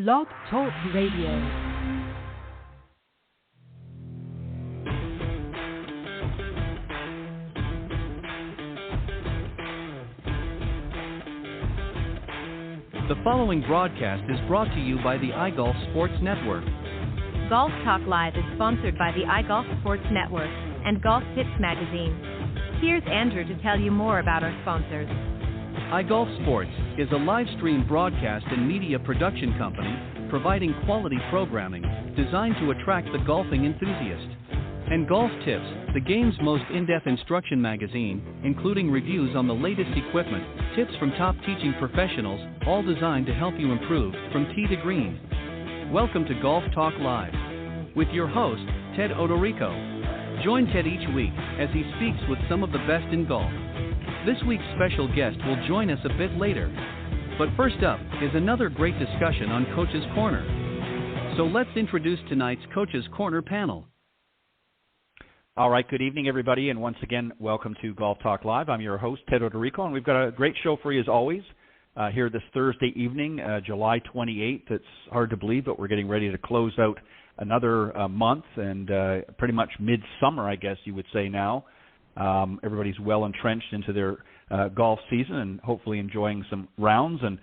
Blog Talk Radio. The following broadcast is brought to you by the iGolf Sports Network. Golf Talk Live is sponsored by the iGolf Sports Network and Golf Tips Magazine. Here's Andrew to tell you more about our sponsors. iGolf Sports is a live stream broadcast and media production company providing quality programming designed to attract the golfing enthusiast. And Golf Tips, the game's most in-depth instruction magazine, including reviews on the latest equipment, tips from top teaching professionals, all designed to help you improve from tee to green. Welcome to Golf Talk Live with your host, Ted Odorico. Join Ted each week as he speaks with some of the best in golf. This week's special guest will join us a bit later. But first up is another great discussion on Coach's Corner. So let's introduce tonight's Coach's Corner panel. All right, good evening, everybody, and once again, welcome to Golf Talk Live. I'm your host, Ted Odorico, and we've got a great show for you as always here this Thursday evening, July 28th. It's hard to believe, but we're getting ready to close out another month and pretty much midsummer, I guess you would say now. Everybody's well entrenched into their golf season and hopefully enjoying some rounds and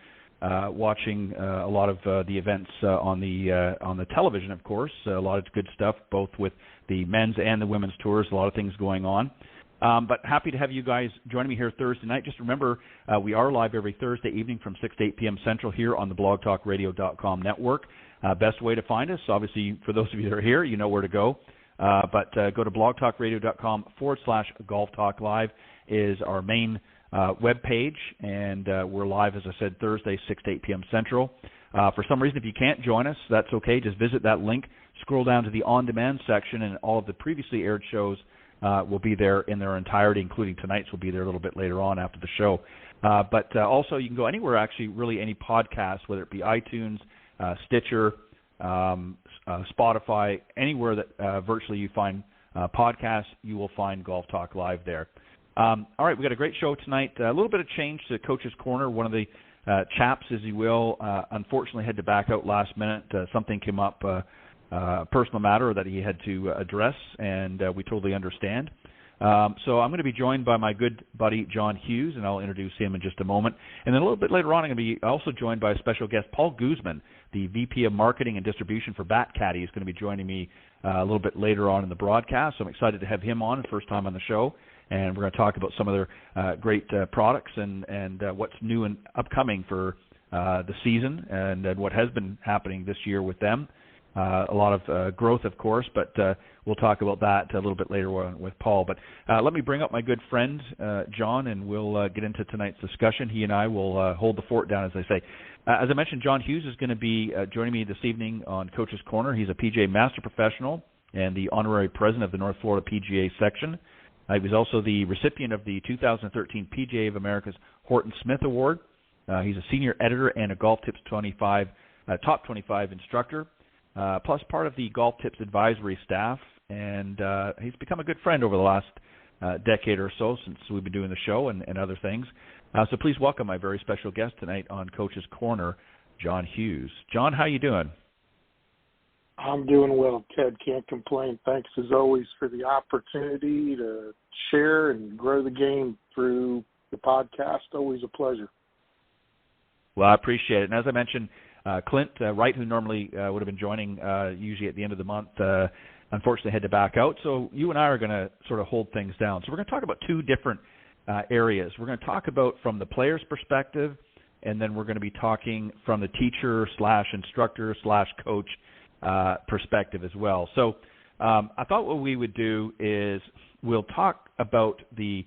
watching a lot of the events on the television, of course. A lot of good stuff, both with the men's and the women's tours. A lot of things going on. But happy to have you guys joining me here Thursday night. Just remember, we are live every Thursday evening from 6 to 8 p.m. Central here on the blogtalkradio.com network. Best way to find us, obviously, for those of you that are here, you know where to go. But go to blogtalkradio.com/Golf Talk Live is our main web page, and we're live, as I said, Thursday, 6 to 8 p.m. Central. For some reason, if you can't join us, that's okay. Just visit that link, scroll down to the on-demand section, and all of the previously aired shows will be there in their entirety, including tonight's will be there a little bit later on after the show. But also, you can go anywhere, actually, really any podcast, whether it be iTunes, Stitcher, Spotify, anywhere that virtually you find podcasts, you will find Golf Talk Live there. All right, we've got a great show tonight. A little bit of change to Coach's Corner. One of the chaps, as you will, unfortunately had to back out last minute. Something came up, a personal matter that he had to address, and we totally understand. So I'm going to be joined by my good buddy, John Hughes, and I'll introduce him in just a moment. And then a little bit later on, I'm going to be also joined by a special guest, Paul Guzman, the VP of Marketing and Distribution for BATCADDY, is going to be joining me a little bit later on in the broadcast. So I'm excited to have him on, the first time on the show. And we're going to talk about some of their great products and what's new and upcoming for the season and what has been happening this year with them. A lot of growth, of course, but we'll talk about that a little bit later on with Paul. But let me bring up my good friend, John, and we'll get into tonight's discussion. He and I will hold the fort down, as I say. As I mentioned, John Hughes is going to be joining me this evening on Coach's Corner. He's a PGA Master Professional and the Honorary President of the North Florida PGA Section. He was also the recipient of the 2013 PGA of America's Horton Smith Award. He's a senior editor and a Golf Tips 25 top 25 instructor. Plus part of the Golf Tips advisory staff, and he's become a good friend over the last decade or so since we've been doing the show and other things. So please welcome my very special guest tonight on Coach's Corner, John Hughes. John, how you doing? I'm doing well, Ted. Can't complain. Thanks, as always, for the opportunity to share and grow the game through the podcast. Always a pleasure. Well, I appreciate it. And as I mentioned, Clint Wright, who normally would have been joining usually at the end of the month, unfortunately had to back out. So you and I are going to sort of hold things down. So we're going to talk about two different areas. We're going to talk about from the player's perspective, and then we're going to be talking from the teacher/instructor/coach perspective as well. So I thought what we would do is we'll talk about the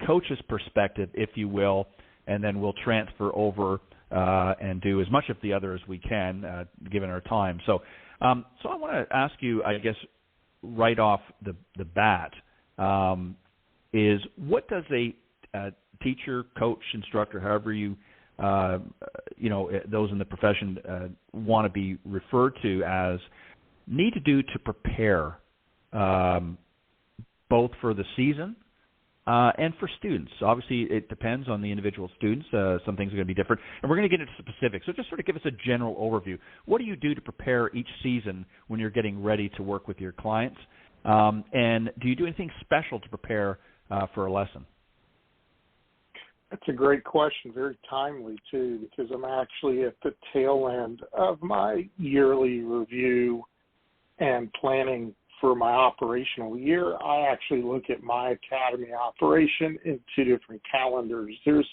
coach's perspective, if you will, and then we'll transfer over and do as much of the other as we can, given our time. So I want to ask you, I guess, right off the bat, is what does a teacher, coach, instructor, however you, those in the profession want to be referred to as, need to do to prepare both for the season and for students. Obviously, it depends on the individual students. Some things are going to be different. And we're going to get into specifics. So just sort of give us a general overview. What do you do to prepare each season when you're getting ready to work with your clients? And do you do anything special to prepare for a lesson? That's a great question, very timely, too, because I'm actually at the tail end of my yearly review and planning for my operational year. I actually look at my academy operation in two different calendars. There's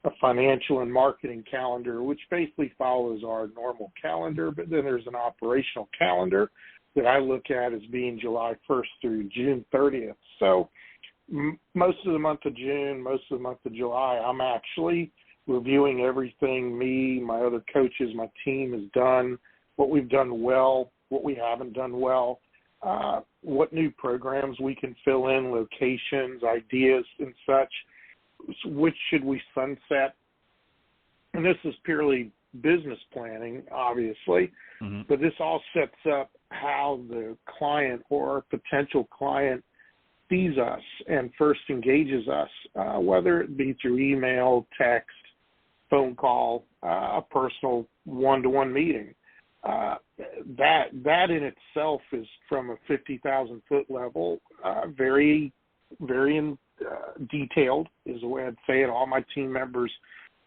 a financial and marketing calendar, which basically follows our normal calendar, but then there's an operational calendar that I look at as being July 1st through June 30th. So most of the month of June, most of the month of July, I'm actually reviewing everything me, my other coaches, my team has done, what we've done well, what we haven't done well, what new programs we can fill in, locations, ideas, and such, which should we sunset. And this is purely business planning, obviously, but this all sets up how the client or potential client sees us and first engages us, whether it be through email, text, phone call, a personal one-to-one meeting. That in itself is, from a 50,000-foot level, very, very detailed is the way I'd say it. All my team members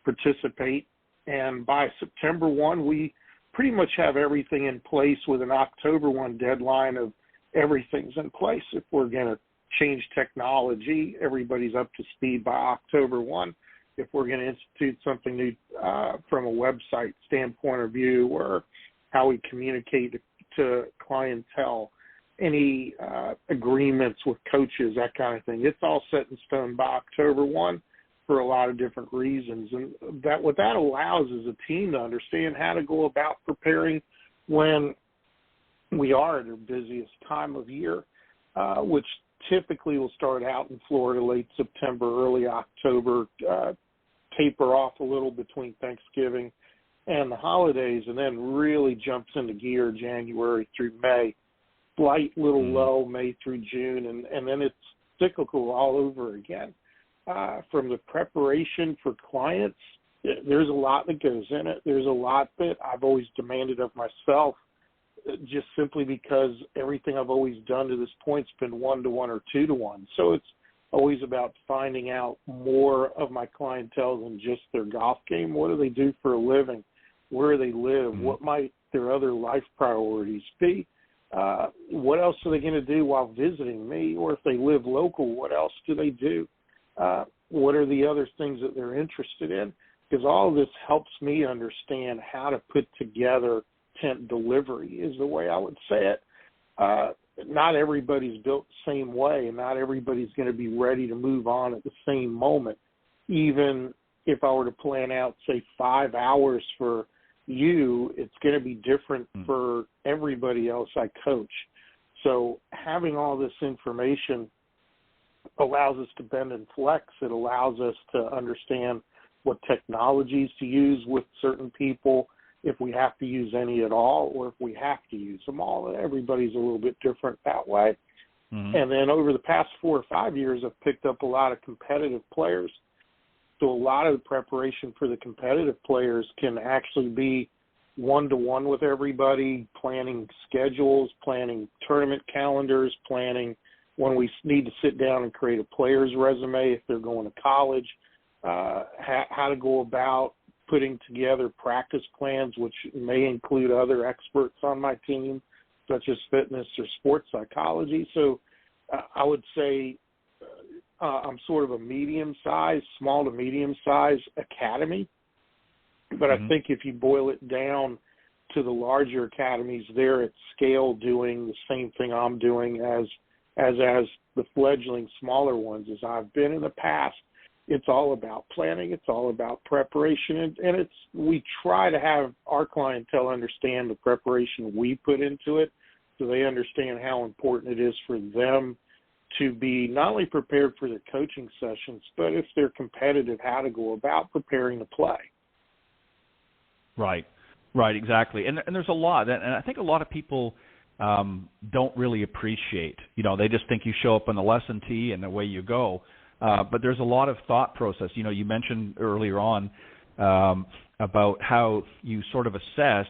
participate, and by September 1, we pretty much have everything in place with an October 1 deadline of everything's in place. If we're going to change technology, everybody's up to speed by October 1. If we're going to institute something new from a website standpoint of view, or how we communicate to clientele, any agreements with coaches, that kind of thing, it's all set in stone by October 1 for a lot of different reasons. And that what that allows is a team to understand how to go about preparing when we are at our busiest time of year, which typically will start out in Florida late September, early October, taper off a little between Thanksgiving and the holidays, and then really jumps into gear January through May. Slight little low May through June, and then it's cyclical all over again. From the preparation for clients, there's a lot that goes in it. There's a lot that I've always demanded of myself, just simply because everything I've always done to this point has been 1-to-1 or 2-to-1. So it's always about finding out more of my clientele than just their golf game. What do they do for a living? Where do they live? What might their other life priorities be? What else are they going to do while visiting me? Or if they live local, what else do they do? What are the other things that they're interested in? Because all of this helps me understand how to put together tent delivery, is the way I would say it. Not everybody's built the same way, and not everybody's going to be ready to move on at the same moment. Even if I were to plan out, say, 5 hours for you, it's going to be different for everybody else I coach. So having all this information allows us to bend and flex. It allows us to understand what technologies to use with certain people, if we have to use any at all, or if we have to use them all. Everybody's a little bit different that way. And then over the past 4 or 5 years, I've picked up a lot of competitive players. So a lot of the preparation for the competitive players can actually be 1-to-1 with everybody, planning schedules, planning tournament calendars, planning when we need to sit down and create a player's resume if they're going to college, how to go about putting together practice plans, which may include other experts on my team, such as fitness or sports psychology. So I would say I'm sort of a medium-sized, small to medium-sized academy. But I think if you boil it down to the larger academies, they're at scale doing the same thing I'm doing as the fledgling smaller ones as I've been in the past. It's all about planning. It's all about preparation. And we try to have our clientele understand the preparation we put into it, so they understand how important it is for them to be not only prepared for their coaching sessions, but if they're competitive, how to go about preparing to play. Right, exactly. And there's a lot. And I think a lot of people don't really appreciate, they just think you show up on the lesson tee and away you go. but there's a lot of thought process. You mentioned earlier on about how you sort of assess,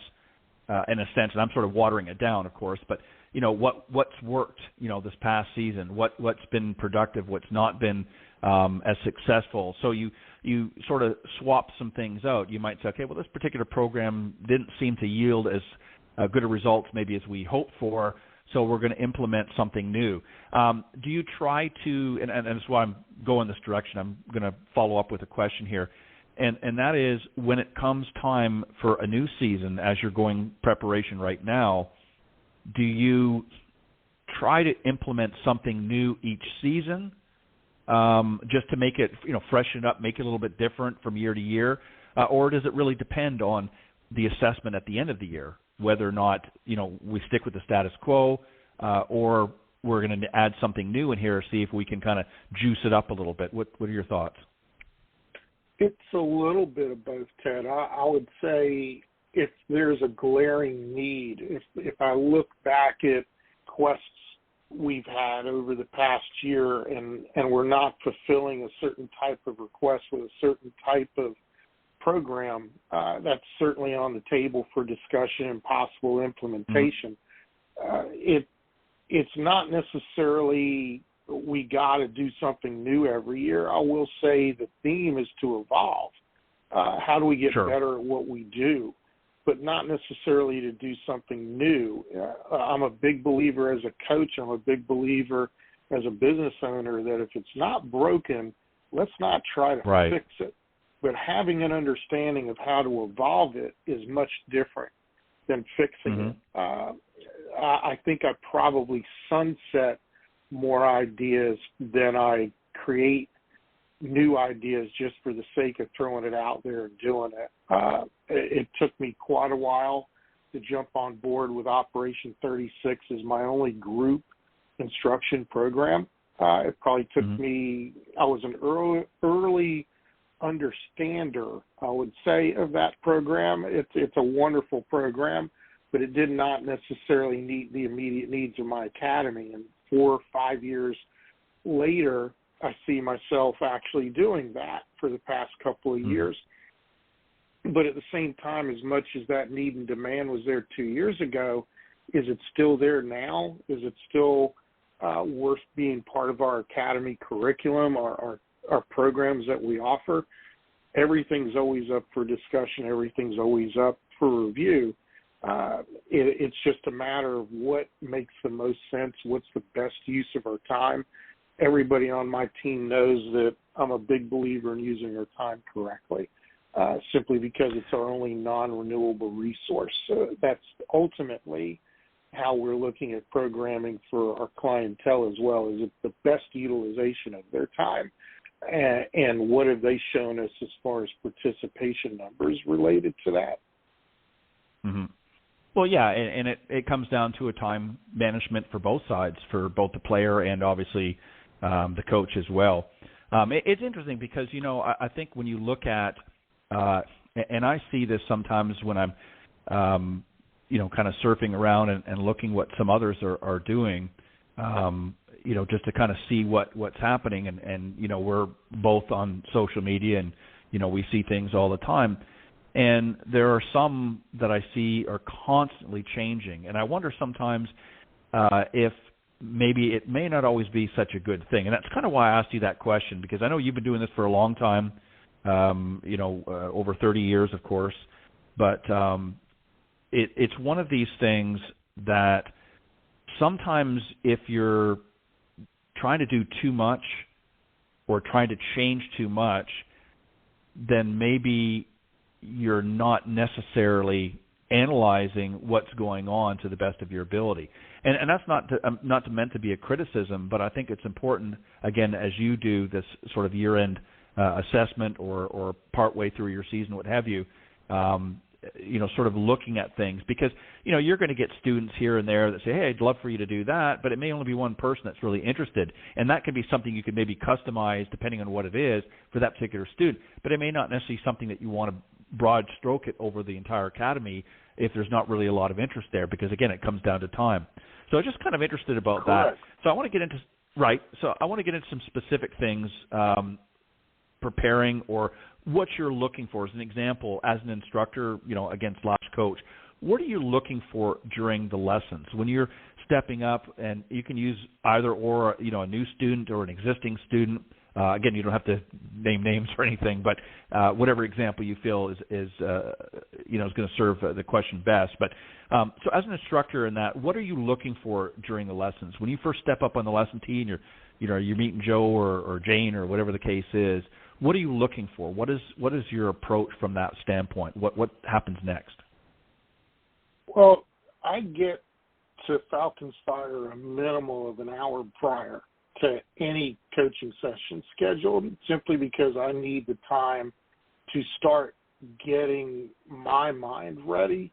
in a sense, and I'm sort of watering it down, of course, but what's worked, this past season, what's been productive, what's not been as successful. So you sort of swap some things out. You might say, okay, well, this particular program didn't seem to yield as good a results maybe as we hoped for, so we're going to implement something new. Do you try to, and that's why I'm going this direction, I'm going to follow up with a question here, and that is, when it comes time for a new season, as you're going preparation right now, do you try to implement something new each season, just to make it, freshen up, make it a little bit different from year to year, or does it really depend on the assessment at the end of the year, whether or not we stick with the status quo, or we're going to add something new in here, see if we can kind of juice it up a little bit? What are your thoughts? It's a little bit of both, Ted. I would say if there's a glaring need, if I look back at quests we've had over the past year and we're not fulfilling a certain type of request with a certain type of program, that's certainly on the table for discussion and possible implementation. It's not necessarily we got to do something new every year. I will say the theme is to evolve. How do we get better at what we do? But not necessarily to do something new. I'm a big believer as a coach, I'm a big believer as a business owner that if it's not broken, let's not try to fix it. But having an understanding of how to evolve it is much different than fixing it. I think I probably sunset more ideas than I create new ideas just for the sake of throwing it out there and doing it. It took me quite a while to jump on board with Operation 36 as my only group instruction program. It probably took me, I was an early understander, I would say, of that program. It's a wonderful program, but it did not necessarily meet the immediate needs of my academy. And 4 or 5 years later, I see myself actually doing that for the past couple of years. But at the same time, as much as that need and demand was there 2 years ago, is it still there now? Is it still worth being part of our academy curriculum, our programs that we offer? Everything's always up for discussion. Everything's always up for review. It's just a matter of what makes the most sense, what's the best use of our time. Everybody on my team knows that I'm a big believer in using our time correctly, simply because it's our only non-renewable resource. So that's ultimately how we're looking at programming for our clientele as well. Is it the best utilization of their time? And what have they shown us as far as participation numbers related to that? Well, yeah, and it comes down to a time management for both sides, for both the player and obviously the coach as well. It's interesting because, I think when you look at, and I see this sometimes when I'm, kind of surfing around and looking what some others are doing, just to kind of see what's happening. And we're both on social media and, we see things all the time. And there are some that I see are constantly changing. And I wonder sometimes if maybe it may not always be such a good thing. And that's kind of why I asked you that question, because I know you've been doing this for a long time, over 30 years, of course. But it's one of these things that sometimes if you're trying to do too much or trying to change too much, then maybe you're not necessarily analyzing what's going on to the best of your ability. And that's not meant to be a criticism, but I think it's important, again, as you do this sort of year-end assessment or partway through your season, what have you, sort of looking at things. Because, you're going to get students here and there that say, hey, I'd love for you to do that, but it may only be one person that's really interested. And that could be something you could maybe customize depending on what it is for that particular student. But it may not necessarily be something that you want to broad stroke it over the entire academy if there's not really a lot of interest there, because, again, it comes down to time. So I'm just kind of interested about that. So I want to get into Right. So I want to get into some specific things, preparing or what you're looking for. As an example, as an instructor, against coach, what are you looking for during the lessons when you're stepping up? And you can use either or, a new student or an existing student. Again, you don't have to name names or anything, but whatever example you feel is going to serve the question best. But so, as an instructor in that, what are you looking for during the lessons when you first step up on the lesson tee and you're meeting Joe or Jane or whatever the case is? What are you looking for? What is your approach from that standpoint? What happens next? Well, I get to Falcons Fire a minimum of an hour prior to any coaching session scheduled, simply because I need the time to start getting my mind ready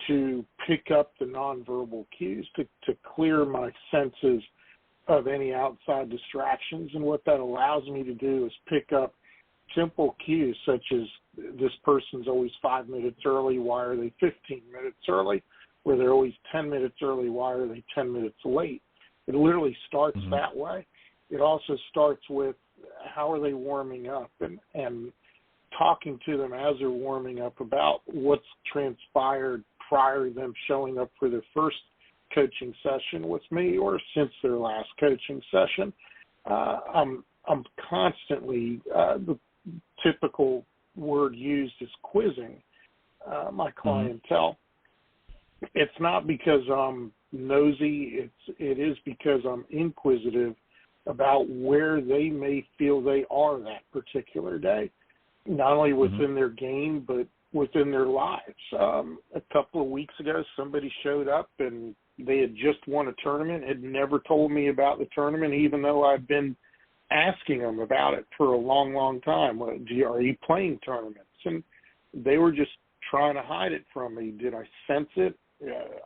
to pick up the nonverbal cues, to clear my senses of any outside distractions. And what that allows me to do is pick up simple cues such as, this person's always 5 minutes early, why are they 15 minutes early? Or they're always 10 minutes early, why are they 10 minutes late? It literally starts that way. It also starts with, how are they warming up, and talking to them as they're warming up about what's transpired prior to them showing up for their first coaching session with me or since their last coaching session. I'm constantly, the typical word used is quizzing my clientele. It's not because I'm nosy. It is because I'm inquisitive about where they may feel they are that particular day, not only within their game, but within their lives. A couple of weeks ago, somebody showed up and they had just won a tournament, had never told me about the tournament, even though I've been asking them about it for a long, long time. Are you playing tournaments? And they were just trying to hide it from me. Did I sense it?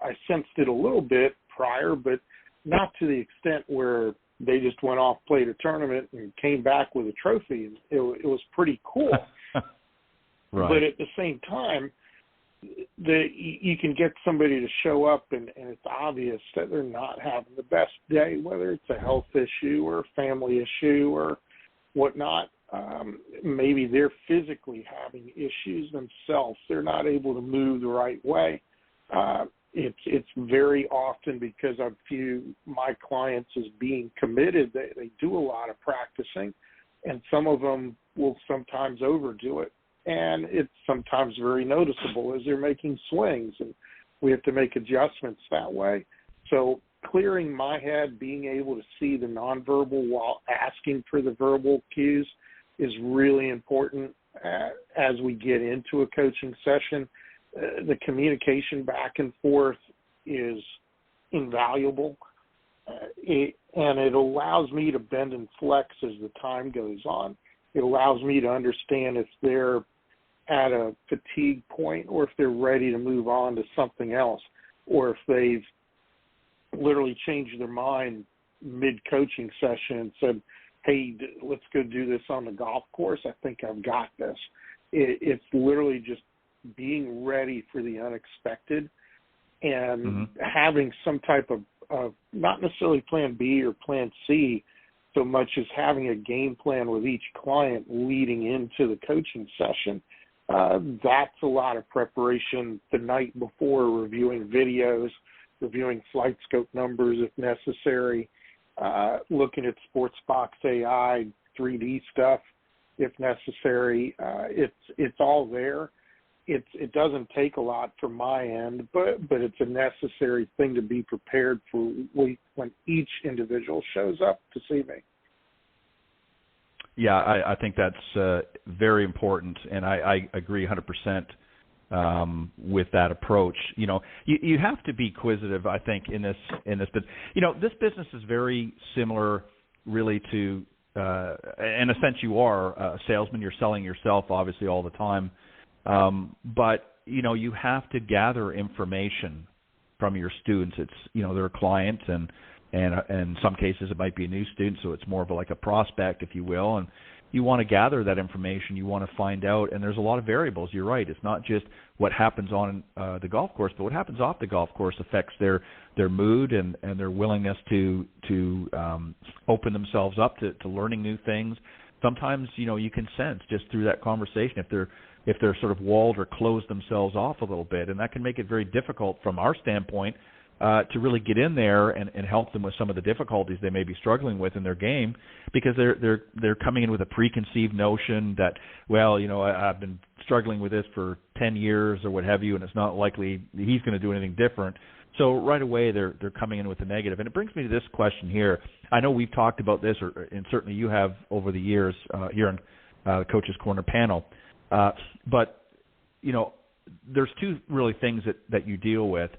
I sensed it a little bit prior, but not to the extent where they just went off, played a tournament, and came back with a trophy. It was pretty cool. Right. But at the same time, you can get somebody to show up, and it's obvious that they're not having the best day, whether it's a health issue or a family issue or whatnot. Maybe they're physically having issues themselves. They're not able to move the right way. It's very often because I view my clients as being committed. They do a lot of practicing, and some of them will sometimes overdo it. And it's sometimes very noticeable as they're making swings, and we have to make adjustments that way. So clearing my head, being able to see the nonverbal while asking for the verbal cues is really important as we get into a coaching session. The communication back and forth is invaluable, and it allows me to bend and flex as the time goes on. It allows me to understand if they're at a fatigue point or if they're ready to move on to something else, or if they've literally changed their mind mid-coaching session and said, hey, let's go do this on the golf course. I think I've got this. It's literally just being ready for the unexpected and having some type of not necessarily plan B or plan C so much as having a game plan with each client leading into the coaching session. That's a lot of preparation the night before, reviewing videos, reviewing flight scope numbers if necessary, looking at SportsBox AI, 3D stuff if necessary. It's all there. It doesn't take a lot from my end, but it's a necessary thing to be prepared for when each individual shows up to see me. Yeah, I think that's very important, and I agree 100% with that approach. You have to be inquisitive, I think, in this. But this business is very similar, really, to in a sense you are a salesman. You're selling yourself, obviously, all the time. But you have to gather information from your students. It's they're a client, and in some cases it might be a new student, so it's more of like a prospect, if you will. you want to gather that information. You want to find out, and there's a lot of variables. You're right. It's not just what happens on the golf course, but what happens off the golf course affects their mood and their willingness to open themselves up to learning new things. Sometimes, you can sense just through that conversation if they're sort of walled or closed themselves off a little bit, and that can make it very difficult from our standpoint to really get in there and help them with some of the difficulties they may be struggling with in their game, because they're coming in with a preconceived notion that, well, I've been struggling with this for 10 years or what have you, and it's not likely he's going to do anything different. So right away they're coming in with a negative. And it brings me to this question here. I know we've talked about this, and certainly you have over the years here on the Coach's Corner panel. But, there's two really things that you deal with.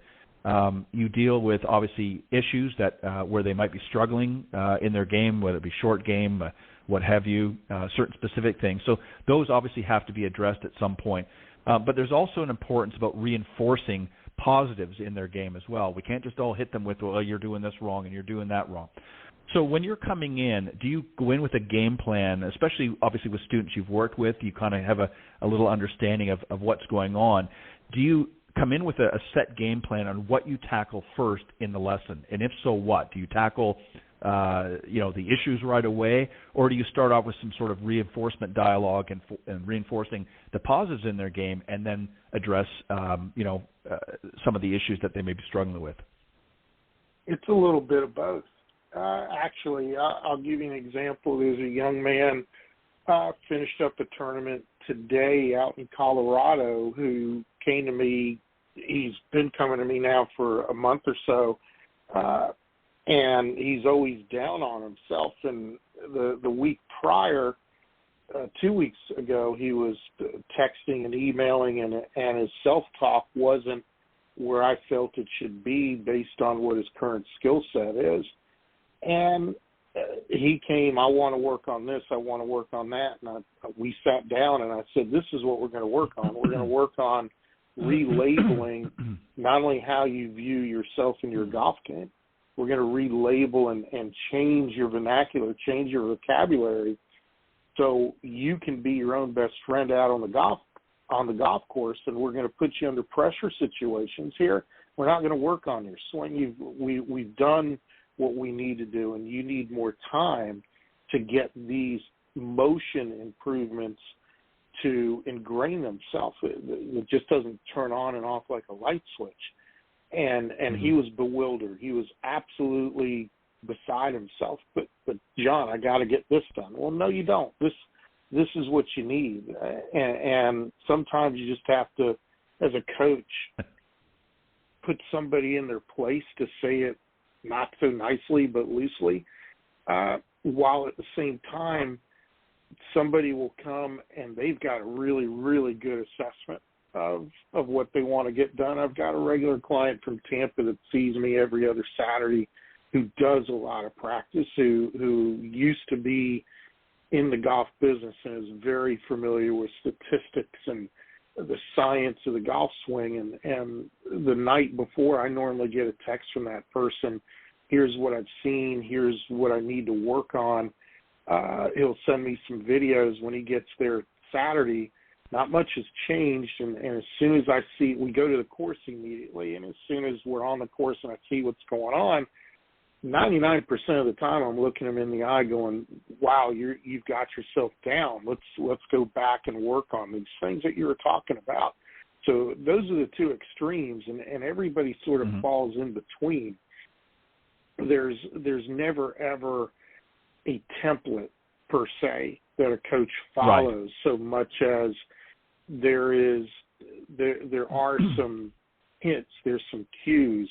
You deal with, obviously, issues that where they might be struggling in their game, whether it be short game, what have you, certain specific things. So those obviously have to be addressed at some point. But there's also an importance about reinforcing positives in their game as well. We can't just all hit them with, well, you're doing this wrong and you're doing that wrong. So when you're coming in, do you go in with a game plan, especially obviously with students you've worked with, you kind of have a little understanding of what's going on. Do you come in with a set game plan on what you tackle first in the lesson? And if so, what? Do you tackle the issues right away, or do you start off with some sort of reinforcement dialogue and reinforcing the positives in their game, and then address some of the issues that they may be struggling with? It's a little bit of both. Actually, I'll give you an example. There's a young man finished up a tournament today out in Colorado who came to me. He's been coming to me now for a month or so, and he's always down on himself. And the week prior, 2 weeks ago, he was texting and emailing, and his self-talk wasn't where I felt it should be based on what his current skill set is. And he came, I want to work on this, I want to work on that. And we sat down and I said, this is what we're going to work on. We're going to work on relabeling not only how you view yourself in your golf game, we're going to relabel and change your vernacular, change your vocabulary so you can be your own best friend out on the golf course. And we're going to put you under pressure situations here. We're not going to work on your swing. We've done what we need to do, and you need more time to get these motion improvements to ingrain themselves. It just doesn't turn on and off like a light switch. And he was bewildered. He was absolutely beside himself. But John, I got to get this done. Well, no, you don't. This is what you need. And sometimes you just have to, as a coach, put somebody in their place to say it not so nicely but loosely, while at the same time somebody will come and they've got a really, really good assessment of what they want to get done. I've got a regular client from Tampa that sees me every other Saturday who does a lot of practice, who used to be in the golf business and is very familiar with statistics and the science of the golf swing. And the night before, I normally get a text from that person. Here's what I've seen. Here's what I need to work on. He'll send me some videos when he gets there Saturday. Not much has changed. And as soon as I see, we go to the course immediately. And as soon as we're on the course and I see what's going on, 99% of the time I'm looking him in the eye going, wow, you've got yourself down. Let's go back and work on these things that you were talking about. So those are the two extremes, and everybody sort of falls in between. There's never, ever a template per se that a coach follows, right, so much as there are some hints, there's some cues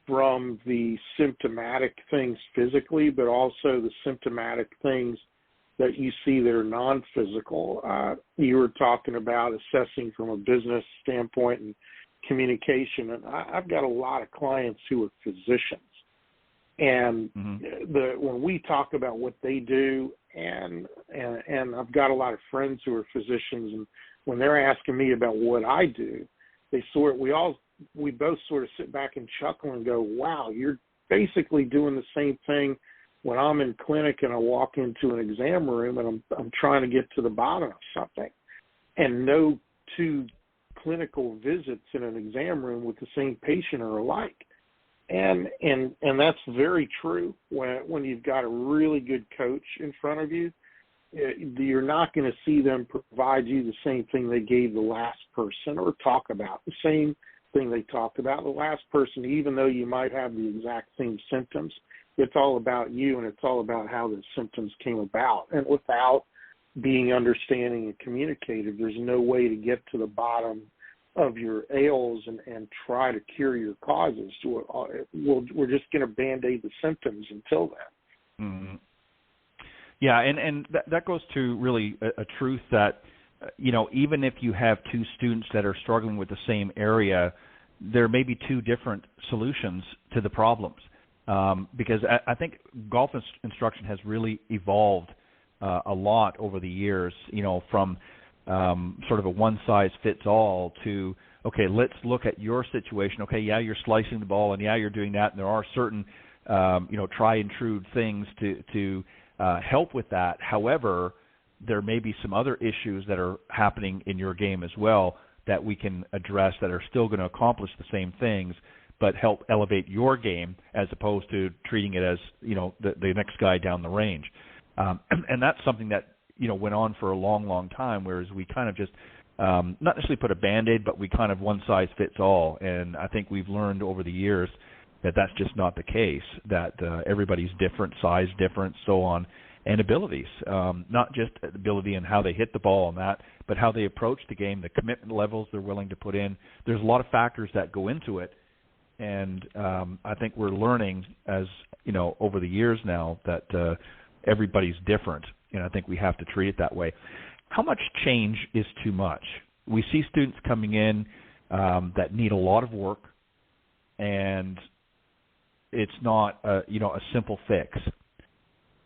from the symptomatic things physically, but also the symptomatic things that you see that are non-physical. You were talking about assessing from a business standpoint and communication, and I've got a lot of clients who are physicians. And when we talk about what they do, and I've got a lot of friends who are physicians, and when they're asking me about what I do, we both sort of sit back and chuckle and go, wow, you're basically doing the same thing when I'm in clinic and I walk into an exam room and I'm trying to get to the bottom of something, and no two clinical visits in an exam room with the same patient are alike. And that's very true when you've got a really good coach in front of you. You're not going to see them provide you the same thing they gave the last person or talk about the same thing they talked about the last person, even though you might have the exact same symptoms. It's all about you, and it's all about how the symptoms came about. And without being understanding and communicative, there's no way to get to the bottom of your ails and try to cure your causes. We're just going to Band-Aid the symptoms until then. Mm-hmm. Yeah, and that goes to really a truth that, even if you have two students that are struggling with the same area, there may be two different solutions to the problems. Because I think golf instruction has really evolved a lot over the years, from sort of a one-size-fits-all to, okay, let's look at your situation. Okay, yeah, you're slicing the ball, and yeah, you're doing that, and there are certain, tried-and-true things to help with that. However, there may be some other issues that are happening in your game as well that we can address that are still going to accomplish the same things, but help elevate your game as opposed to treating it as, the next guy down the range. And that's something that, went on for a long, long time, whereas we kind of just not necessarily put a Band-Aid, but we kind of one size fits all. And I think we've learned over the years that that's just not the case, that everybody's different, size different, so on, and abilities, not just ability and how they hit the ball and that, but how they approach the game, the commitment levels they're willing to put in. There's a lot of factors that go into it. And I think we're learning as, over the years now that everybody's different, and I think we have to treat it that way. How much change is too much? We see students coming in that need a lot of work, and it's not a simple fix.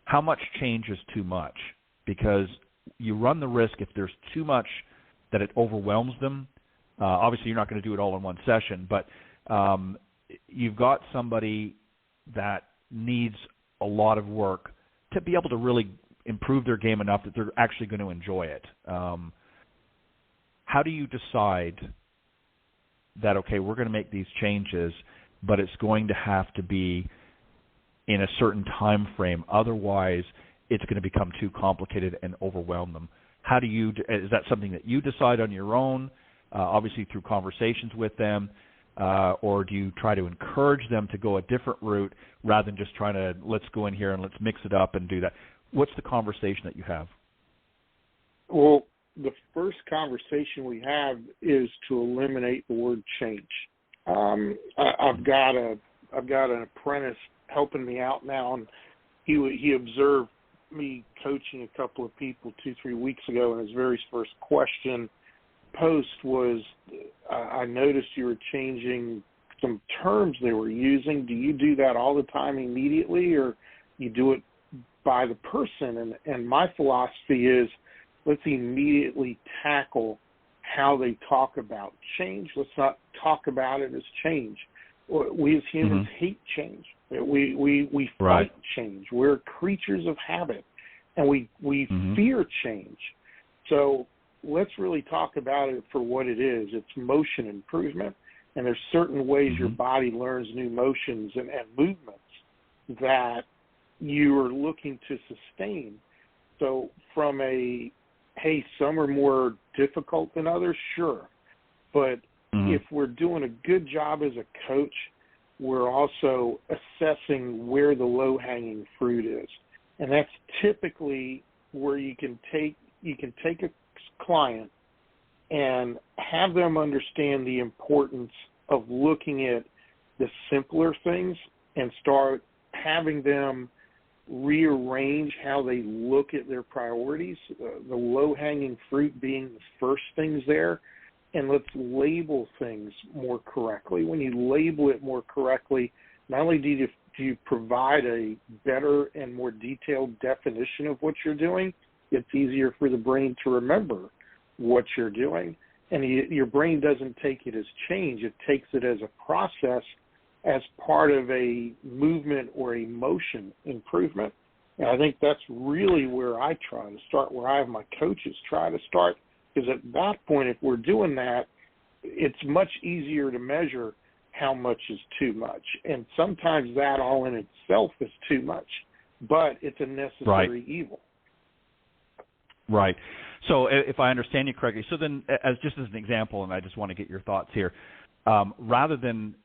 How much change is too much? Because you run the risk if there's too much that it overwhelms them. Obviously, you're not going to do it all in one session, but you've got somebody that needs a lot of work to be able to really improve their game enough that they're actually going to enjoy it. How do you decide that, okay, we're going to make these changes, but it's going to have to be in a certain time frame, otherwise it's going to become too complicated and overwhelm them? How do you, is that something that you decide on your own, obviously through conversations with them, or do you try to encourage them to go a different route rather than just trying to, let's go in here and let's mix it up and do that? What's the conversation that you have? Well, the first conversation we have is to eliminate the word change. I've got an apprentice helping me out now, and he observed me coaching a couple of people 2-3 weeks ago, and his very first question post was, I noticed you were changing some terms they were using. Do you do that all the time immediately, or you do it by the person? And my philosophy is, let's immediately tackle how they talk about change. Let's not talk about it as change. We as humans hate change. We fight change. We're creatures of habit, and we fear change. So let's really talk about it for what it is. It's motion improvement, and there's certain ways your body learns new motions and movements that you are looking to sustain. So from a, hey, some are more difficult than others, sure. But if we're doing a good job as a coach, we're also assessing where the low-hanging fruit is. And that's typically where you can take a client and have them understand the importance of looking at the simpler things and start having them rearrange how they look at their priorities, the low-hanging fruit being the first things there, and let's label things more correctly. When you label it more correctly, not only do you provide a better and more detailed definition of what you're doing, it's easier for the brain to remember what you're doing. And your brain doesn't take it as change. It takes it as a process as part of a movement or a motion improvement. And I think that's really where I try to start, where I have my coaches try to start, because at that point, if we're doing that, it's much easier to measure how much is too much. And sometimes that all in itself is too much, but it's a necessary evil. Right. So if I understand you correctly, so then as an example, and I just want to get your thoughts here, rather than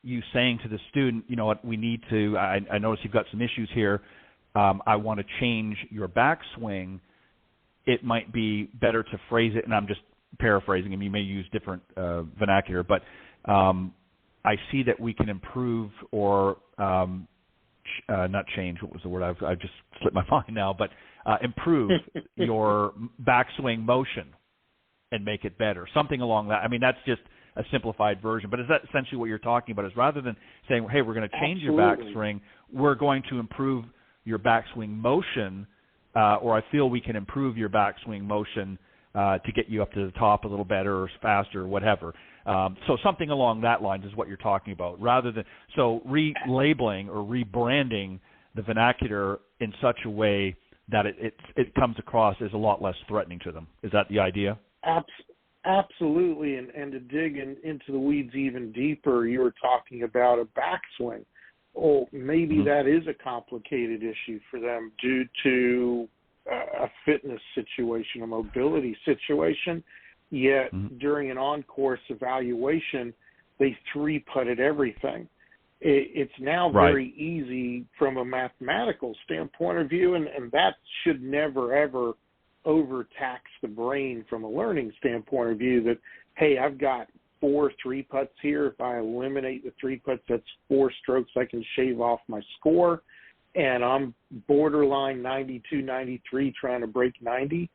you saying to the student, you know what, we need to, I notice you've got some issues here, I want to change your backswing, it might be better to phrase it, and I'm just paraphrasing, and you may use different vernacular, but I see that we can improve or not change, what was the word? I've just slipped my mind now, but improve your backswing motion and make it better, something along that. I mean, that's just a simplified version, but is that essentially what you're talking about? Is rather than saying, hey, we're going to change your backswing, we're going to improve your backswing motion, or I feel we can improve your backswing motion to get you up to the top a little better or faster or whatever. So something along that lines is what you're talking about, rather than so relabeling or rebranding the vernacular in such a way that it comes across as a lot less threatening to them. Is that the idea? Absolutely, and to dig into the weeds even deeper, you were talking about a backswing. Oh, maybe that is a complicated issue for them due to a fitness situation, a mobility situation, yet during an on-course evaluation, they three-putted everything. It's now very easy from a mathematical standpoint of view, and that should never, ever overtax the brain from a learning standpoint of view that, hey, I've got 4 3-putts here. If I eliminate the 3-putts, that's 4 strokes I can shave off my score, and I'm borderline 92, 93 trying to break 90.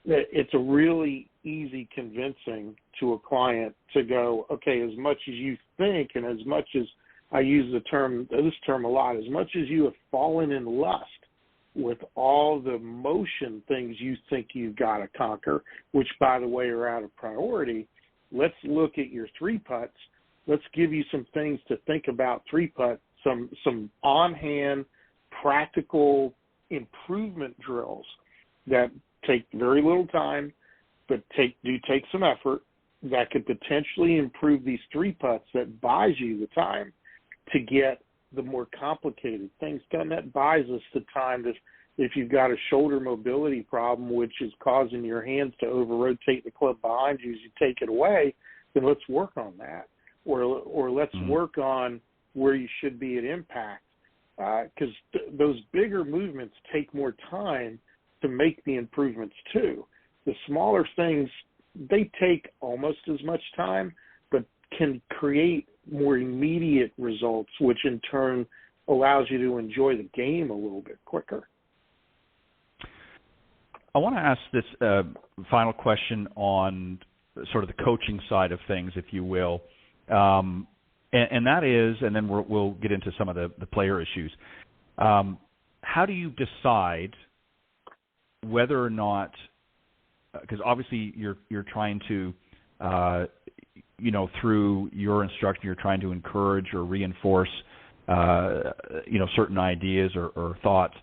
It's a really easy convincing to a client to go, okay, as much as you think and as much as I use this term a lot, as much as you have fallen in lust with all the motion things you think you've got to conquer, which, by the way, are out of priority, let's look at your 3-putts. Let's give you some things to think about 3-putt, some on-hand, practical improvement drills that take very little time, but take some effort that could potentially improve these 3-putts that buys you the time to get the more complicated things done. That buys us the time that if you've got a shoulder mobility problem, which is causing your hands to over-rotate the club behind you as you take it away, then let's work on that. Or let's work on where you should be at impact. Because those bigger movements take more time to make the improvements too. The smaller things, they take almost as much time, but can create more immediate results, which in turn allows you to enjoy the game a little bit quicker. I want to ask this final question on sort of the coaching side of things, if you will, and that is, and then we'll get into some of the player issues. How do you decide whether or not, because obviously you're trying to, through your instruction, you're trying to encourage or reinforce, certain ideas or thoughts.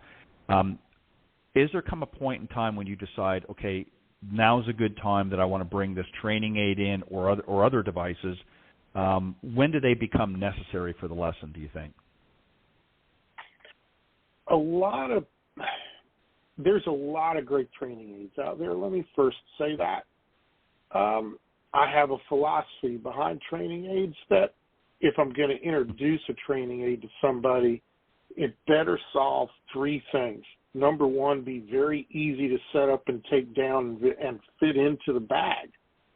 Is there come a point in time when you decide, okay, now's a good time that I want to bring this training aid in or other devices? When do they become necessary for the lesson, do you think? There's a lot of great training aids out there. Let me first say that. I have a philosophy behind training aids that if I'm going to introduce a training aid to somebody, it better solve 3 things. Number 1, be very easy to set up and take down and fit into the bag.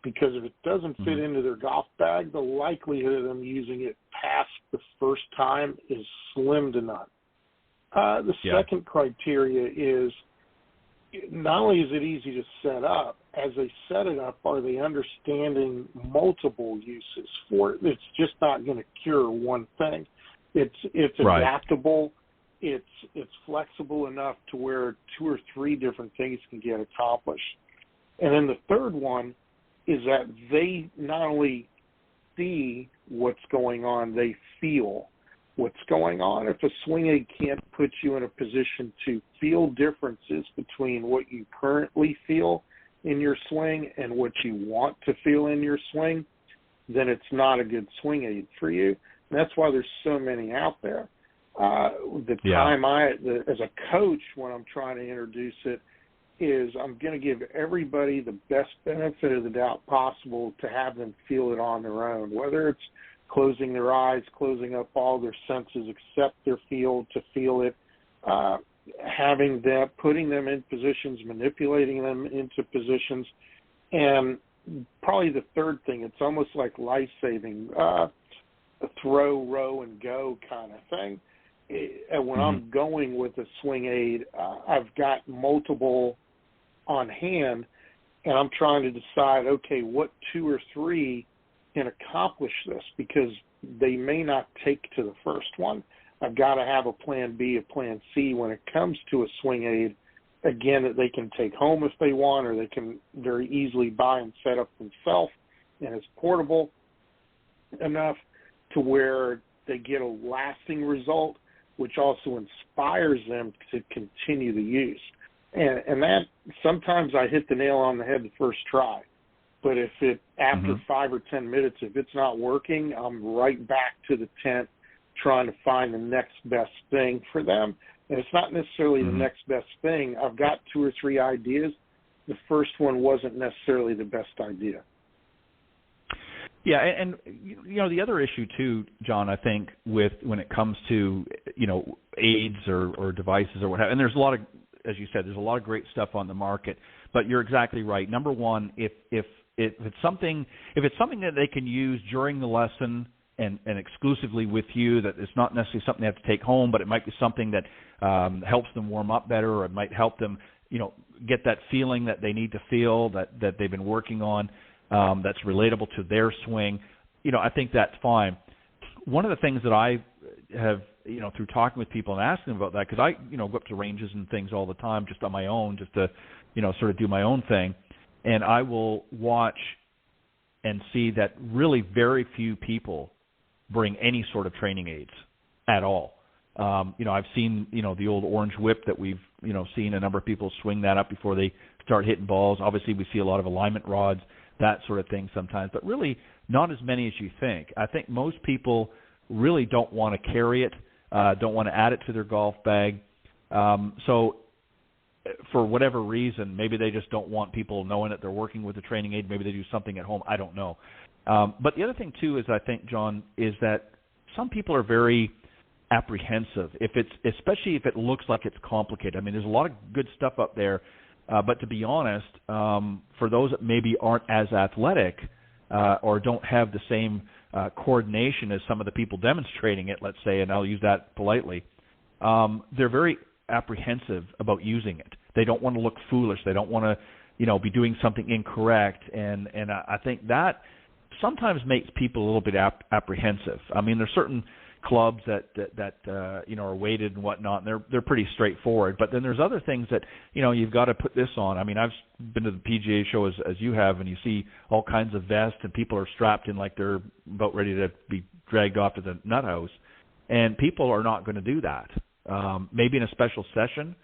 Because if it doesn't fit into their golf bag, the likelihood of them using it past the first time is slim to none. The second criteria is not only is it easy to set up, as they set it up, are they understanding multiple uses for it? It's just not going to cure one thing. It's adaptable. It's flexible enough to where 2 or 3 different things can get accomplished. And then the third one is that they not only see what's going on, they feel what's going on. If a swing aid can't put you in a position to feel differences between what you currently feel in your swing and what you want to feel in your swing, then it's not a good swing aid for you. And that's why there's so many out there. As a coach, when I'm trying to introduce it, is I'm going to give everybody the best benefit of the doubt possible to have them feel it on their own, whether it's closing their eyes, closing up all their senses except their field to feel it, having them, putting them in positions, manipulating them into positions. And probably the third thing, it's almost like life-saving, a throw, row, and go kind of thing. And when I'm going with a swing aid, I've got multiple on hand, and I'm trying to decide, okay, what 2 or 3 can accomplish this, because they may not take to the first one. I've got to have a plan B, a plan C when it comes to a swing aid, again, that they can take home if they want, or they can very easily buy and set up themselves, and it's portable enough to where they get a lasting result, which also inspires them to continue the use. And that, sometimes I hit the nail on the head the first try. But if it, after 5 or 10 minutes, if it's not working, I'm right back to the tent trying to find the next best thing for them. And it's not necessarily the next best thing. I've got 2 or 3 ideas. The first one wasn't necessarily the best idea. Yeah, and the other issue too, John, I think, with when it comes to aids or devices or what have you, and there's a lot of, as you said, there's a lot of great stuff on the market. But you're exactly right. Number one, if it's something that they can use during the lesson and exclusively with you, that it's not necessarily something they have to take home, but it might be something that helps them warm up better, or it might help them get that feeling that they need to feel that they've been working on. That's relatable to their swing, I think that's fine. One of the things that I have, through talking with people and asking them about that, because I, go up to ranges and things all the time just on my own, just to, sort of do my own thing, and I will watch and see that really very few people bring any sort of training aids at all. I've seen, the old orange whip that we've, seen a number of people swing that up before they start hitting balls. Obviously, we see a lot of alignment rods, that sort of thing sometimes, but really not as many as you think. I think most people really don't want to carry it, don't want to add it to their golf bag. So for whatever reason, maybe they just don't want people knowing that they're working with a training aid. Maybe they do something at home. I don't know. But the other thing, too, is I think, John, is that some people are very apprehensive, especially if it looks like it's complicated. I mean, there's a lot of good stuff up there. But to be honest, for those that maybe aren't as athletic or don't have the same coordination as some of the people demonstrating it, let's say, and I'll use that politely, they're very apprehensive about using it. They don't want to look foolish. They don't want to, be doing something incorrect. And I think that sometimes makes people a little bit apprehensive. I mean, there's certain clubs that are weighted and whatnot, and they're pretty straightforward. But then there's other things that you've got to put this on. I mean, I've been to the PGA show as you have, and you see all kinds of vests, and people are strapped in like they're about ready to be dragged off to the nut house, and people are not going to do that. Maybe in a special session,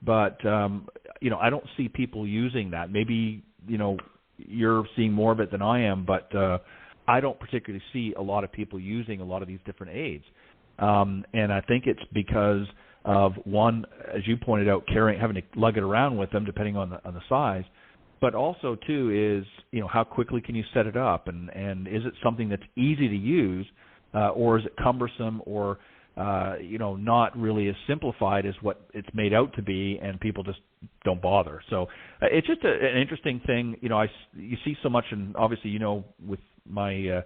but I don't see people using that. Maybe you're seeing more of it than I am, but I don't particularly see a lot of people using a lot of these different aids. And I think it's because of, one, as you pointed out, having to lug it around with them depending on the size, but also, two, is, how quickly can you set it up, and is it something that's easy to use, or is it cumbersome, or not really as simplified as what it's made out to be, and people just don't bother. So it's just an interesting thing. You see so much, and obviously, with my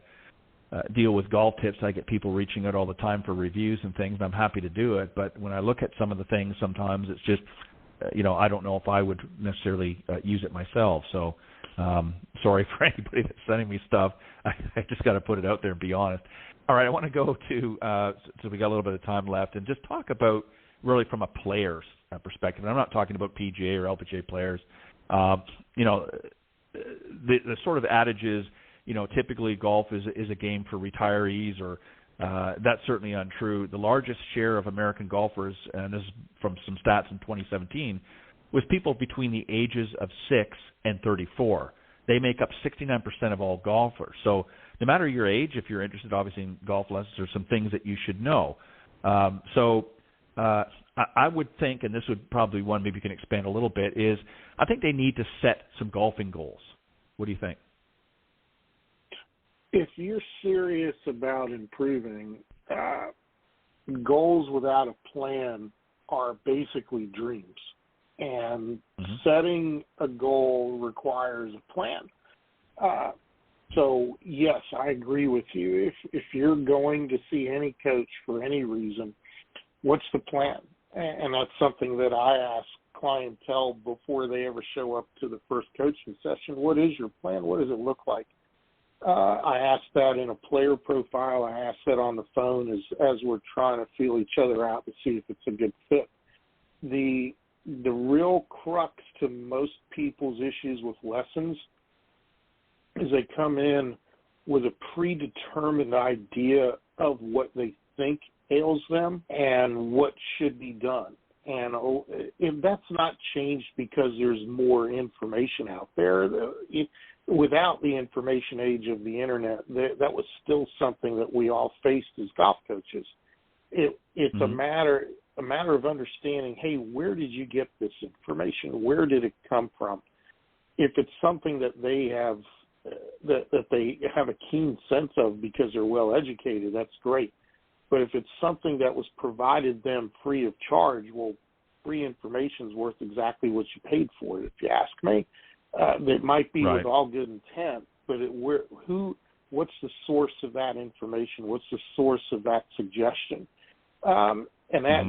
deal with golf tips, I get people reaching out all the time for reviews and things, and I'm happy to do it. But when I look at some of the things, sometimes it's just, I don't know if I would necessarily use it myself. So sorry for anybody that's sending me stuff. I just got to put it out there and be honest. All right, I want to go to, so we got a little bit of time left, and just talk about really from a player's perspective. And I'm not talking about PGA or LPGA players. The sort of adage is, typically golf is a game for retirees or That's certainly untrue. The largest share of American golfers, and this is from some stats in 2017, was people between the ages of 6 and 34. They make up 69% of all golfers. So no matter your age, if you're interested, obviously, in golf lessons, there's some things that you should know. I would think, and this would probably one maybe you can expand a little bit, is I think they need to set some golfing goals. What do you think? If you're serious about improving, goals without a plan are basically dreams. And setting a goal requires a plan. So, yes, I agree with you. If you're going to see any coach for any reason, what's the plan? And that's something that I ask clientele before they ever show up to the first coaching session. What is your plan? What does it look like? I ask that in a player profile. I ask that on the phone as we're trying to feel each other out to see if it's a good fit. The real crux to most people's issues with lessons is they come in with a predetermined idea of what they think ails them and what should be done. And if that's not changed because there's more information out there, without the information age of the internet, that was still something that we all faced as golf coaches. It's a matter of understanding, hey, where did you get this information? Where did it come from? If it's something that they have that they have a keen sense of because they're well educated, that's great. But if it's something that was provided them free of charge, well, free information is worth exactly what you paid for it, if you ask me. It might be with all good intent, but what's the source of that information? What's the source of that suggestion? And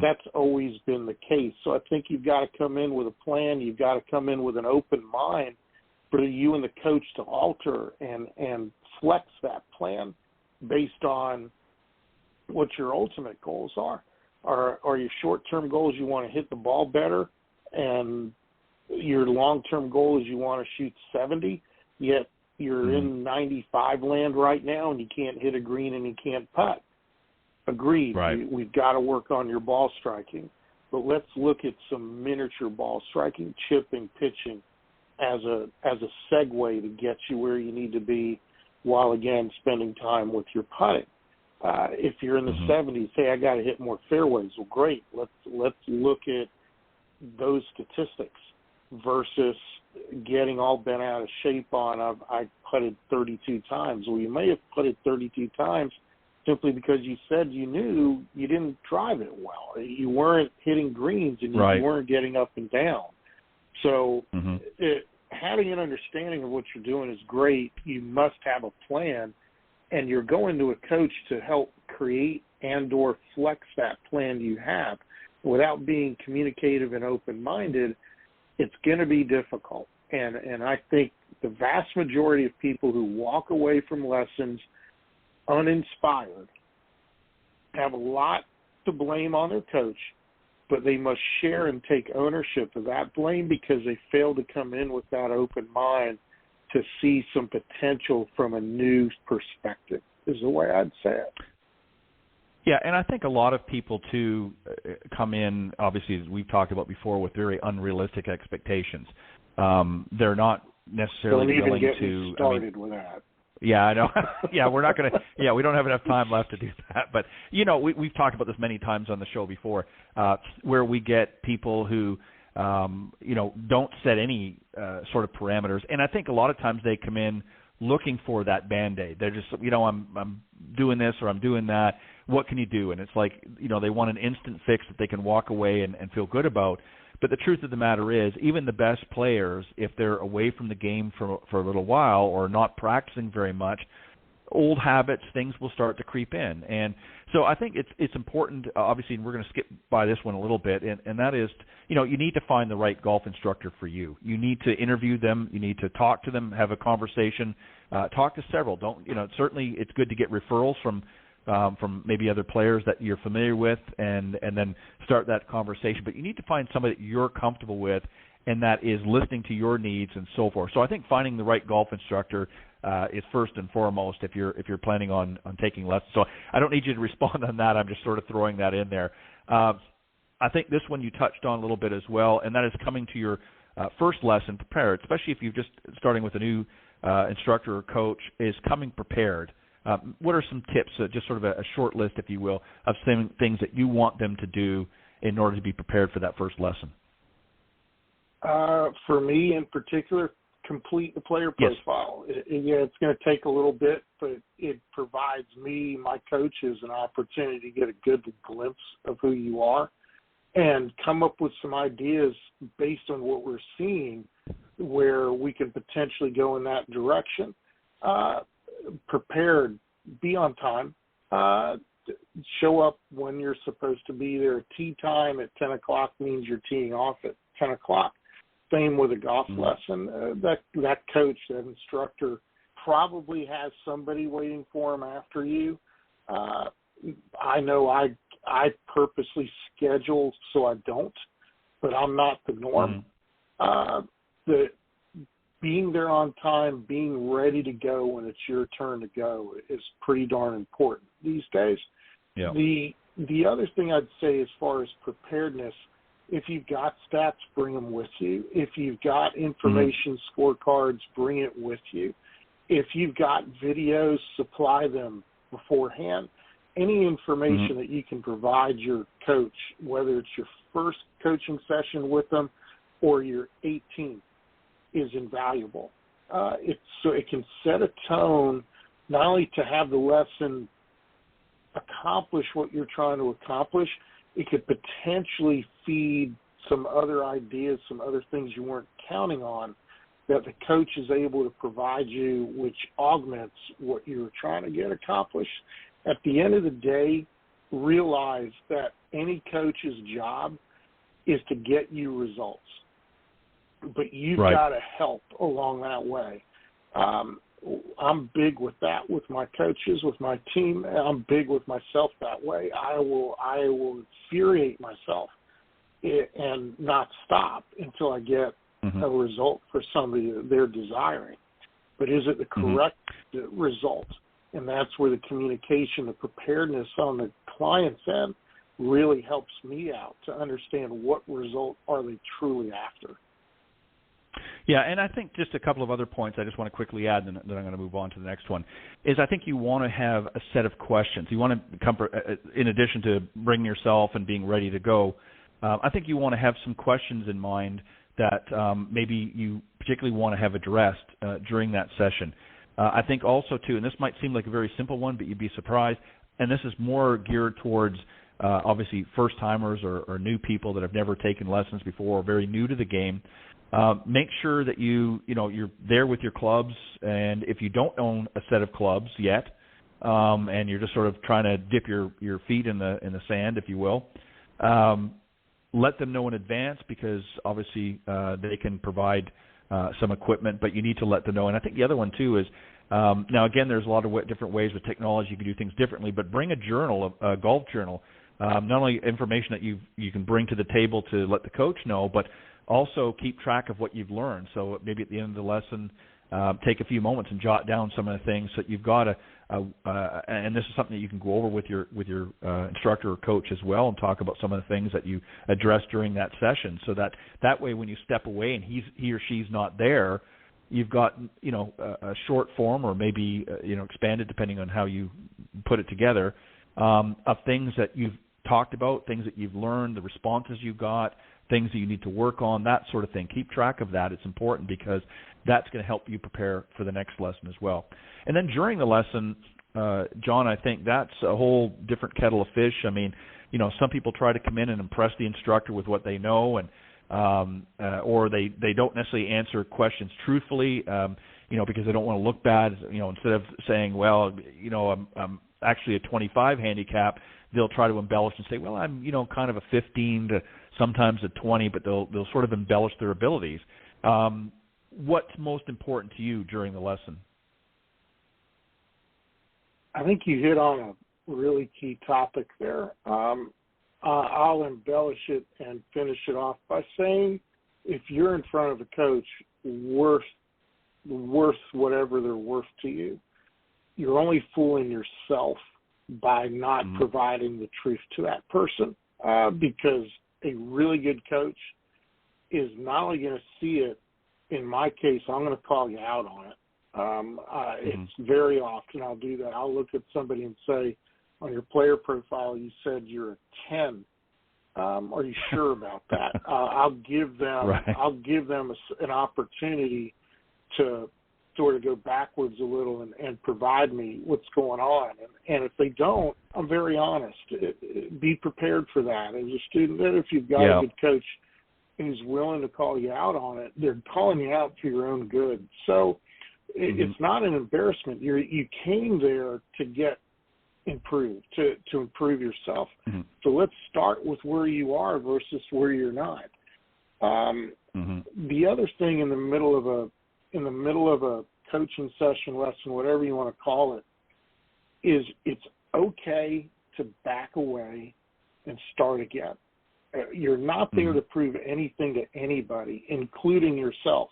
that's always been the case. So I think you've got to come in with a plan. You've got to come in with an open mind for you and the coach to alter and flex that plan based on what your ultimate goals are. Are your short-term goals you want to hit the ball better, and your long-term goal is you want to shoot 70, yet you're in 95 land right now and you can't hit a green and you can't putt? Agreed. Right. We've got to work on your ball striking. But let's look at some miniature ball striking, chipping, pitching as a segue to get you where you need to be while, again, spending time with your putting. If you're in the 70s, say, I got to hit more fairways. Well, great. Let's look at those statistics versus getting all bent out of shape on I putted 32 times. Well, you may have putted 32 times simply because you said you knew you didn't drive it well. You weren't hitting greens and you weren't getting up and down. So having an understanding of what you're doing is great. You must have a plan, and you're going to a coach to help create and or flex that plan you have. Without being communicative and open-minded, it's going to be difficult. And I think the vast majority of people who walk away from lessons uninspired have a lot to blame on their coach, but they must share and take ownership of that blame because they failed to come in with that open mind to see some potential from a new perspective, is the way I'd say it. Yeah, and I think a lot of people, too, come in, obviously, as we've talked about before, with very unrealistic expectations. They're not necessarily willing to... Don't even get me started with that. Yeah, I know. Yeah, we're not going to. Yeah, we don't have enough time left to do that. But we've talked about this many times on the show before, where we get people who, don't set any sort of parameters, and I think a lot of times they come in looking for that Band-Aid. They're just, I'm doing this or I'm doing that. What can you do? And it's like, they want an instant fix that they can walk away and feel good about. But the truth of the matter is, even the best players, if they're away from the game for a little while or not practicing very much, old habits, things will start to creep in. And so I think it's important, obviously, and we're going to skip by this one a little bit, and that is, you need to find the right golf instructor for you. You need to interview them. You need to talk to them, have a conversation, talk to several. Certainly it's good to get referrals from maybe other players that you're familiar with and then start that conversation. But you need to find somebody that you're comfortable with and that is listening to your needs and so forth. So I think finding the right golf instructor is first and foremost if you're planning on taking lessons. So I don't need you to respond on that. I'm just sort of throwing that in there. I think this one you touched on a little bit as well, and that is coming to your first lesson prepared, especially if you're just starting with a new instructor or coach, is coming prepared. What are some tips, just sort of a short list, if you will, of some things that you want them to do in order to be prepared for that first lesson? For me in particular, complete the player profile. Yes. It's going to take a little bit, but it provides me, my coaches, an opportunity to get a good glimpse of who you are and come up with some ideas based on what we're seeing where we can potentially go in that direction. Prepared, be on time, show up when you're supposed to be there. Tee time at 10 o'clock means you're teeing off at 10 o'clock. Same with a golf lesson. That coach, that instructor probably has somebody waiting for him after you. I know I purposely schedule so I don't, but I'm not the norm. Being there on time, being ready to go when it's your turn to go is pretty darn important these days. Yeah. The other thing I'd say as far as preparedness, if you've got stats, bring them with you. If you've got information scorecards, bring it with you. If you've got videos, supply them beforehand. Any information that you can provide your coach, whether it's your first coaching session with them or your 18th, is invaluable. So it can set a tone, not only to have the lesson accomplish what you're trying to accomplish, it could potentially feed some other ideas, some other things you weren't counting on that the coach is able to provide you, which augments what you were trying to get accomplished. At the end of the day, realize that any coach's job is to get you results. But you've got to help along that way. I'm big with that with my coaches, with my team. I'm big with myself that way. I will infuriate myself and not stop until I get a result for somebody that they're desiring. But is it the correct result? And that's where the communication, the preparedness on the client's end really helps me out to understand what result are they truly after. Yeah, and I think just a couple of other points I just want to quickly add, and then I'm going to move on to the next one, is I think you want to have a set of questions. You want to come, in addition to bringing yourself and being ready to go, I think you want to have some questions in mind that maybe you particularly want to have addressed during that session. I think also, too, and this might seem like a very simple one, but you'd be surprised, and this is more geared towards obviously first-timers or new people that have never taken lessons before or very new to the game. Make sure that you're there with your clubs, and if you don't own a set of clubs yet, and you're just sort of trying to dip your feet in the sand, if you will, let them know in advance, because obviously they can provide some equipment, but you need to let them know. And I think the other one too is now again, there's a lot of different ways with technology you can do things differently, but bring a journal, a golf journal, not only information that you can bring to the table to let the coach know, but also keep track of what you've learned. So maybe at the end of the lesson, take a few moments and jot down some of the things that you've got and this is something that you can go over with your instructor or coach as well, and talk about some of the things that you addressed during that session, so that way when you step away and he or she's not there, you've got a short form, or maybe expanded depending on how you put it together, of things that you've talked about, things that you've learned, the responses you got, things that you need to work on, that sort of thing. Keep track of that. It's important, because that's going to help you prepare for the next lesson as well. And then during the lesson, John, I think that's a whole different kettle of fish. I mean, some people try to come in and impress the instructor with what they know, and or they don't necessarily answer questions truthfully, because they don't want to look bad. Instead of saying, well, I'm actually a 25 handicap, they'll try to embellish and say, well, I'm kind of a 15 to sometimes a 20, but they'll sort of embellish their abilities. What's most important to you during the lesson? I think you hit on a really key topic there. I'll embellish it and finish it off by saying, if you're in front of a coach worth worth whatever they're worth to you. You're only fooling yourself by not providing the truth to that person, because a really good coach is not only going to see it. In my case, I'm going to call you out on it. It's very often I'll do that. I'll look at somebody and say, on your player profile, you said you're a 10. Are you sure about that? I'll give them an opportunity to sort of go backwards a little and provide me what's going on. And if they don't, I'm very honest. Be prepared for that. As a student, if you've got a good coach who's willing to call you out on it, they're calling you out for your own good. So it's not an embarrassment. You came there to get improved, to improve yourself. So let's start with where you are versus where you're not. The other thing in the middle of a coaching session, lesson, whatever you want to call it, is it's okay to back away and start again. You're not there to prove anything to anybody, including yourself.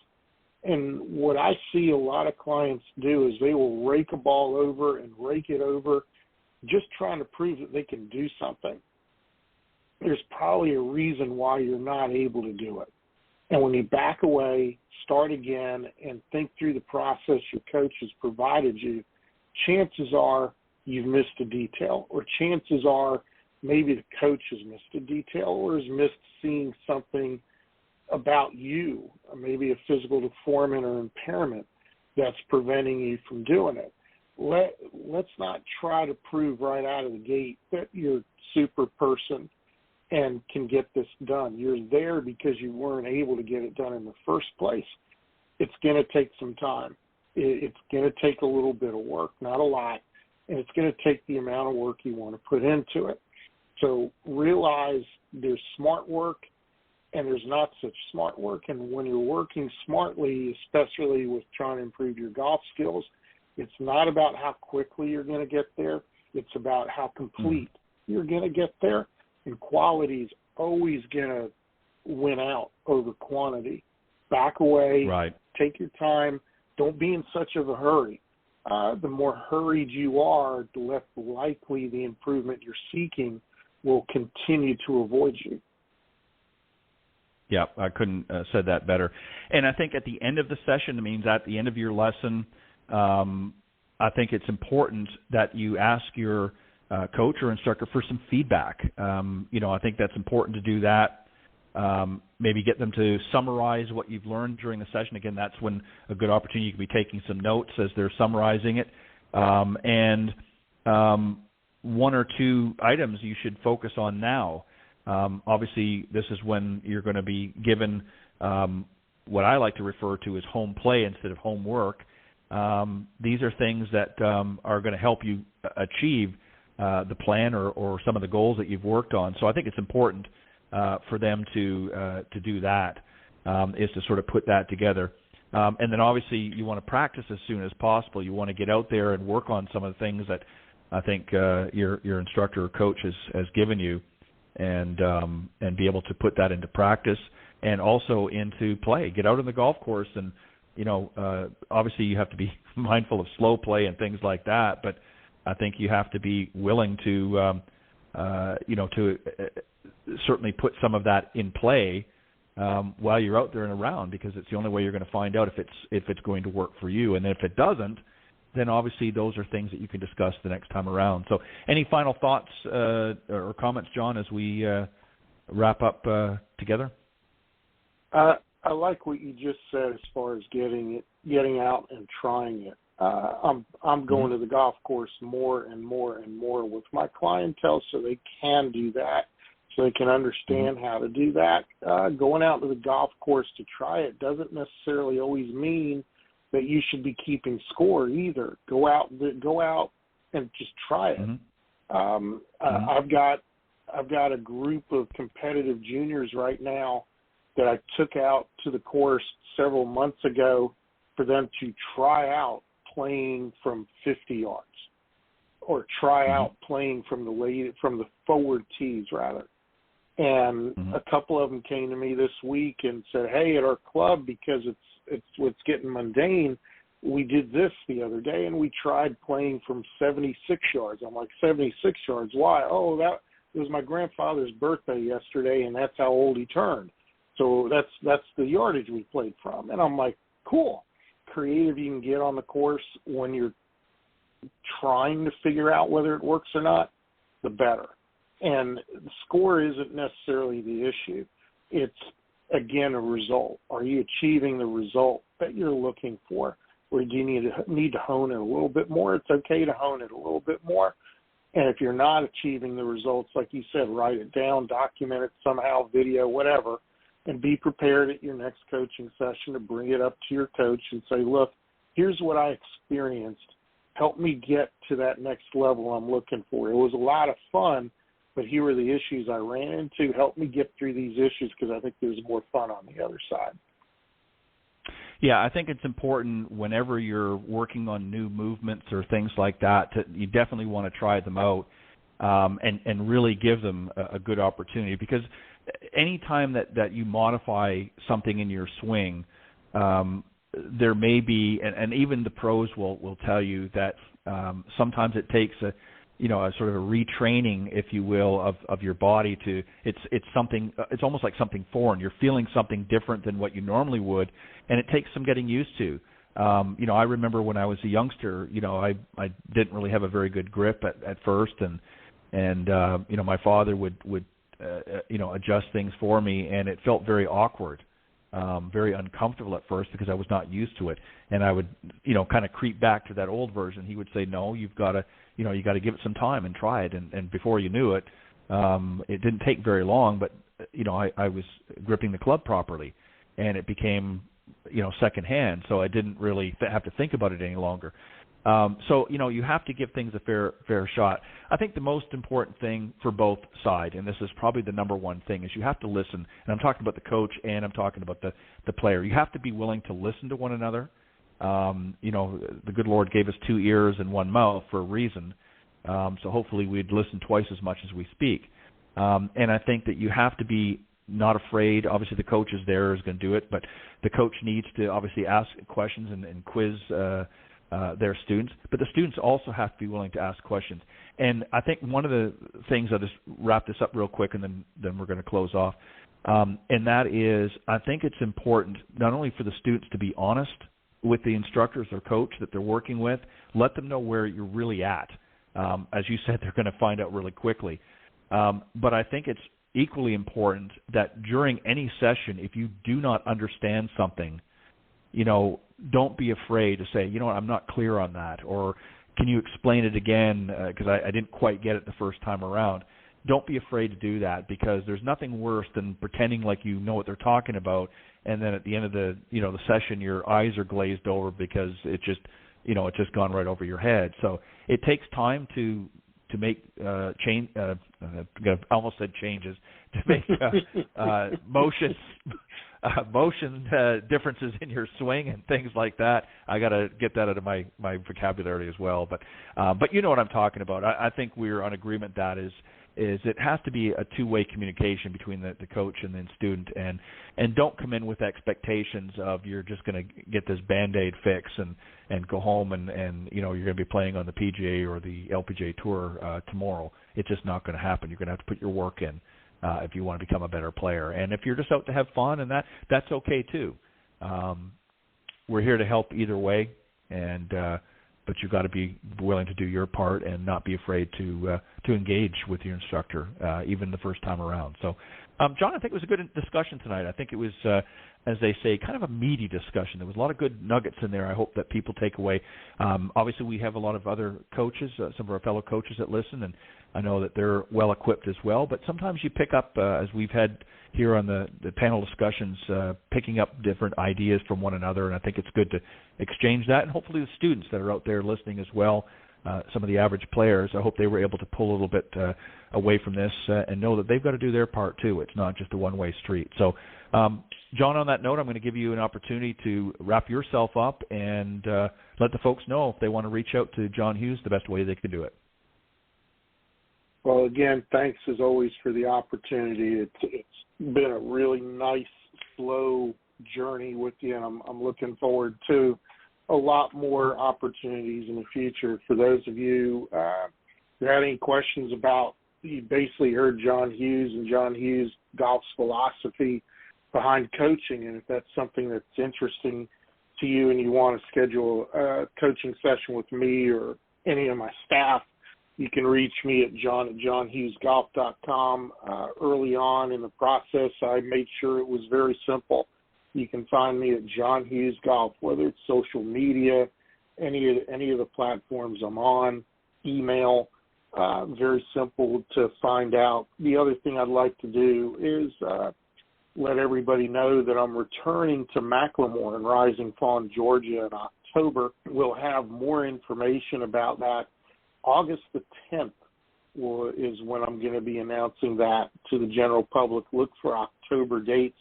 And what I see a lot of clients do is they will rake a ball over and rake it over, just trying to prove that they can do something. There's probably a reason why you're not able to do it. And when you back away, start again, and think through the process your coach has provided you, chances are you've missed a detail, or chances are maybe the coach has missed a detail or has missed seeing something about you, maybe a physical deformity or impairment that's preventing you from doing it. Let's not try to prove right out of the gate that you're a super person and can get this done. You're there because you weren't able to get it done in the first place. It's going to take some time. It's going to take a little bit of work, not a lot, and it's going to take the amount of work you want to put into it. So realize there's smart work and there's not such smart work. And when you're working smartly, especially with trying to improve your golf skills, it's not about how quickly you're going to get there. It's about how complete you're going to get there. And quality is always going to win out over quantity. Back away. Right. Take your time. Don't be in such of a hurry. The more hurried you are, the less likely the improvement you're seeking will continue to avoid you. Yeah, I couldn't said that better. And I think at the end of the session, it means at the end of your lesson, I think it's important that you ask your coach or instructor for some feedback. I think that's important to do that. Maybe get them to summarize what you've learned during the session. Again, that's when a good opportunity you can be taking some notes as they're summarizing it. And one or two items you should focus on now. Obviously, this is when you're going to be given what I like to refer to as home play instead of homework. These are things that are going to help you achieve the plan or some of the goals that you've worked on. So I think it's important for them to do that, is to sort of put that together. And then obviously you want to practice as soon as possible. You want to get out there and work on some of the things that I think your instructor or coach has given you, and be able to put that into practice and also into play. Get out on the golf course, and obviously you have to be mindful of slow play and things like that, but I think you have to be willing to certainly put some of that in play while you're out there and around, because it's the only way you're going to find out if it's going to work for you. And if it doesn't, then obviously those are things that you can discuss the next time around. So any final thoughts or comments, John, as we wrap up together? I like what you just said as far as getting out and trying it. I'm going to the golf course more and more and more with my clientele so they can do that, so they can understand how to do that. Going out to the golf course to try it doesn't necessarily always mean that you should be keeping score either. Go out and just try it. I've got a group of competitive juniors right now that I took out to the course several months ago for them to try out playing from 50 yards, or try out playing from the forward tees rather. And a couple of them came to me this week and said, "Hey, at our club, because what's getting mundane. We did this the other day, and we tried playing from 76 yards. I'm like, 76 yards? Why? Oh, that it was my grandfather's birthday yesterday, and that's how old he turned. So that's the yardage we played from. And I'm like, cool. Creative you can get on the course when you're trying to figure out whether it works or not, the better. And the score isn't necessarily the issue. It's, again, a result. Are you achieving the result that you're looking for? Or do you need to hone it a little bit more? It's okay to hone it a little bit more. And if you're not achieving the results, like you said, write it down, document it somehow, video, whatever, and be prepared at your next coaching session to bring it up to your coach and say, look, here's what I experienced. Help me get to that next level I'm looking for. It was a lot of fun, but here are the issues I ran into. Help me get through these issues because I think there's more fun on the other side. Yeah, I think it's important whenever you're working on new movements or things like that, you definitely want to try them out and really give them a good opportunity, because any time that you modify something in your swing, there may be, and even the pros will tell you that sometimes it takes a sort of a retraining, if you will, of your body to it's something. It's almost like something foreign. You're feeling something different than what you normally would, and it takes some getting used to. I remember when I was a youngster, I didn't really have a very good grip at first, and my father would adjust things for me, and it felt very awkward. Very uncomfortable at first because I was not used to it, and I would, kind of creep back to that old version. He would say, "No, you've got to, you got to give it some time and try it." And before you knew it, it didn't take very long, but I was gripping the club properly, and it became, secondhand. So I didn't really have to think about it any longer. So you have to give things a fair shot. I think the most important thing for both sides, and this is probably the number one thing, is you have to listen. And I'm talking about the coach, and I'm talking about the player. You have to be willing to listen to one another. The good Lord gave us 2 ears and 1 mouth for a reason. So hopefully we'd listen twice as much as we speak. And I think that you have to be not afraid. Obviously, the coach is there, is going to do it, but the coach needs to obviously ask questions and quiz their students, but the students also have to be willing to ask questions. And I think one of the things, I'll just wrap this up real quick, and then we're going to close off, and that is, I think it's important not only for the students to be honest with the instructors or coach that they're working with, let them know where you're really at. As you said, they're going to find out really quickly. But I think it's equally important that during any session, if you do not understand something, don't be afraid to say, I'm not clear on that, or can you explain it again because I didn't quite get it the first time around. Don't be afraid to do that, because there's nothing worse than pretending like you know what they're talking about, and then at the end of the the session your eyes are glazed over because it just it's just gone right over your head. So it takes time to make change. I almost said changes, to make motion differences in your swing and things like that. I got to get that out of my vocabulary as well. But you know what I'm talking about. I think we're on agreement that is it has to be a two-way communication between the coach and the student, and don't come in with expectations of you're just going to get this Band-Aid fix and go home and you're going to be playing on the PGA or the LPGA Tour tomorrow. It's just not going to happen. You're going to have to put your work in if you want to become a better player. And if you're just out to have fun, and that's okay too. We're here to help either way, but you've got to be willing to do your part and not be afraid to engage with your instructor, even the first time around. So, John, I think it was a good discussion tonight. I think it was, as they say, kind of a meaty discussion. There was a lot of good nuggets in there I hope that people take away. Obviously, we have a lot of other coaches, some of our fellow coaches that listen, and I know that they're well-equipped as well. But sometimes you pick up, as we've had here on the panel discussions, picking up different ideas from one another, and I think it's good to exchange that. And hopefully the students that are out there listening as well, some of the average players, I hope they were able to pull a little bit away from this and know that they've got to do their part too. It's not just a one-way street. So, John, on that note, I'm going to give you an opportunity to wrap yourself up and let the folks know if they want to reach out to John Hughes, the best way they can do it. Well, again, thanks as always for the opportunity. It's been a really nice, slow journey with you, and I'm looking forward to a lot more opportunities in the future. For those of you who had any questions about, you basically heard John Hughes and John Hughes Golf's philosophy behind coaching, and if that's something that's interesting to you and you want to schedule a coaching session with me or any of my staff, you can reach me at john@johnhughesgolf.com. Early on in the process, I made sure it was very simple. You can find me at John Hughes Golf, whether it's social media, any of the platforms I'm on, email. Very simple to find out. The other thing I'd like to do is let everybody know that I'm returning to Macklemore in Rising Fawn, Georgia in October. We'll have more information about that. August the 10th is when I'm going to be announcing that to the general public. Look for October dates,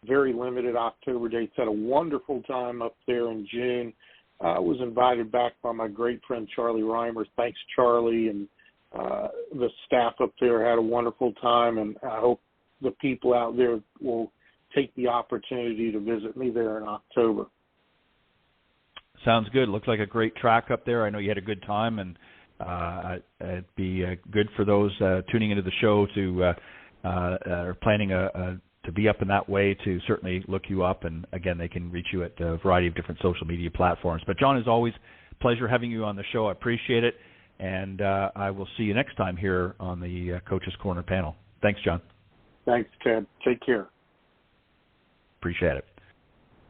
very limited October dates. Had a wonderful time up there in June. I was invited back by my great friend Charlie Reimer. Thanks, Charlie, and the staff up there had a wonderful time, and I hope the people out there will take the opportunity to visit me there in October. Sounds good. Looks like a great track up there. I know you had a good time, and it'd be good for those tuning into the show to are planning to be up in that way to certainly look you up. And again, they can reach you at a variety of different social media platforms. But John, as always, pleasure having you on the show. I appreciate it. And I will see you next time here on the Coach's Corner panel. Thanks, John. Thanks, Ted. Take care. Appreciate it.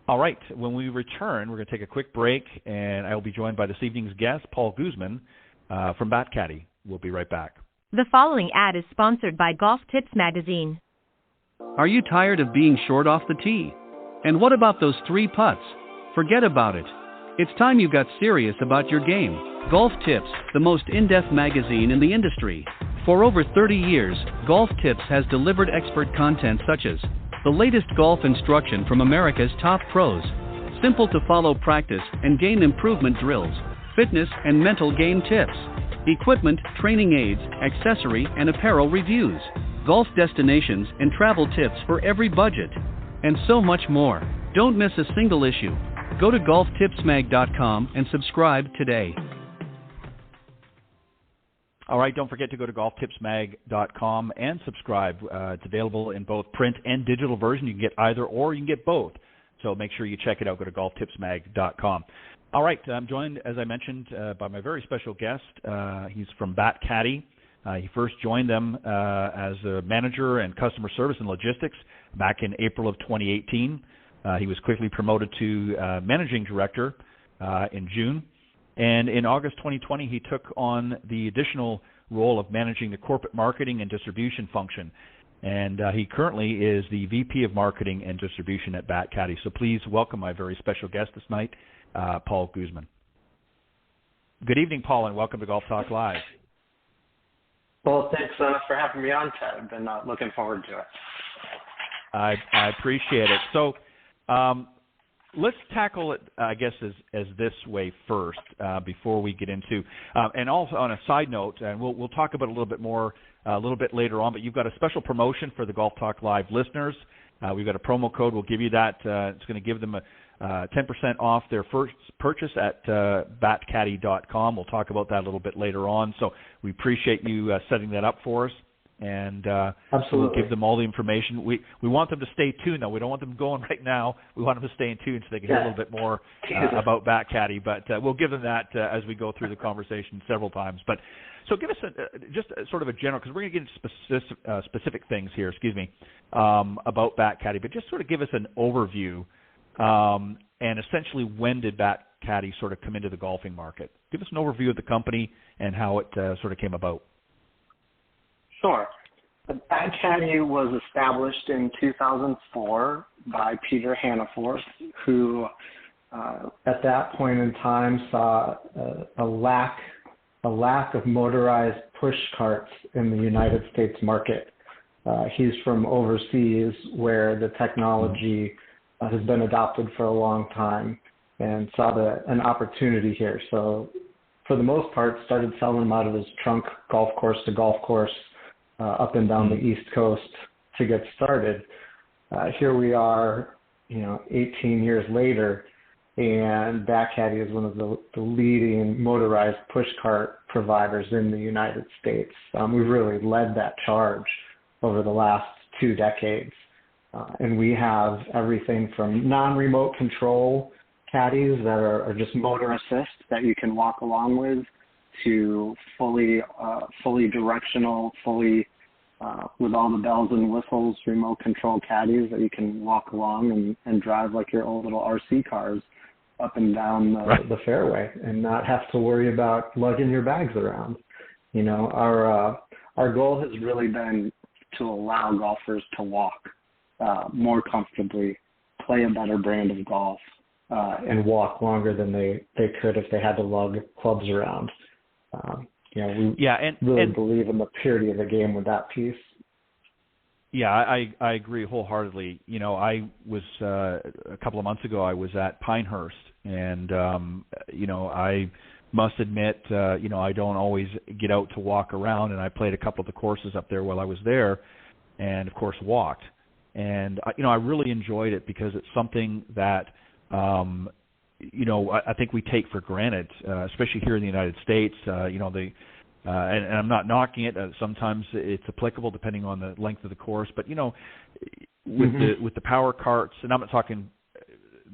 All right. When we return, we're going to take a quick break, and I will be joined by this evening's guest, Paul Guzman from BATCADDY. We'll be right back. The following ad is sponsored by Golf Tips Magazine. Are you tired of being short off the tee? And what about those 3 putts? Forget about it. It's time you got serious about your game. Golf Tips, the most in-depth magazine in the industry. For over 30 years, Golf Tips has delivered expert content such as the latest golf instruction from America's top pros, simple-to-follow practice and game improvement drills, fitness and mental game tips, equipment, training aids, accessory and apparel reviews, golf destinations and travel tips for every budget, and so much more. Don't miss a single issue. Go to golftipsmag.com and subscribe today. All right, don't forget to go to golftipsmag.com and subscribe. It's available in both print and digital version. You can get either or you can get both. So make sure you check it out. Go to golftipsmag.com. All right, I'm joined, as I mentioned, by my very special guest. He's from BATCADDY. He first joined them as a manager and customer service and logistics back in April of 2018. He was quickly promoted to managing director in June. And in August 2020, he took on the additional role of managing the corporate marketing and distribution function. And he currently is the VP of Marketing and Distribution at BATCADDY. So please welcome my very special guest this night, Paul Guzman. Good evening, Paul, and welcome to Golf Talk Live. Well, thanks for having me on, Ted. I've been looking forward to it. I appreciate it. So let's tackle it, I guess, as this way first before we get into, and also on a side note, and we'll talk about it a little bit more a little bit later on, but you've got a special promotion for the Golf Talk Live listeners. We've got a promo code. We'll give you that. It's going to give them a 10% off their first purchase at BATCADDY.com. We'll talk about that a little bit later on. So we appreciate you setting that up for us. And we'll give them all the information. We want them to stay tuned, though. We don't want them going right now. We want them to stay in tune so they can hear a little bit more about BATCADDY. But we'll give them that as we go through the conversation several times. But so give us just sort of a general, because we're going to get into specific things here, about BATCADDY. But just sort of give us an overview. And essentially, when did BATCADDY sort of come into the golfing market? Give us an overview of the company and how it sort of came about. Sure. BATCADDY was established in 2004 by Peter Hannaford, who at that point in time saw a lack of motorized push carts in the United States market. He's from overseas where the technology has been adopted for a long time and saw an opportunity here. So for the most part, started selling them out of his trunk, golf course to golf course, up and down the East Coast to get started. Here we are 18 years later, and BATCADDY is one of the leading motorized push cart providers in the United States. We've really led that charge over the last 2 decades. And we have everything from non-remote control caddies that are just motor assist that you can walk along with, to fully directional, with all the bells and whistles, remote control caddies that you can walk along and drive like your old little RC cars up and down the fairway and not have to worry about lugging your bags around. Our goal has really been to allow golfers to walk more comfortably, play a better brand of golf, and walk longer than they could if they had to lug clubs around. We really believe in the purity of the game with that piece. Yeah, I agree wholeheartedly. I was a couple of months ago, I was at Pinehurst, and I must admit, I don't always get out to walk around, and I played a couple of the courses up there while I was there, and of course walked. And I really enjoyed it because it's something that I think we take for granted, especially here in the United States. And I'm not knocking it. Sometimes it's applicable depending on the length of the course. But with the power carts, and I'm not talking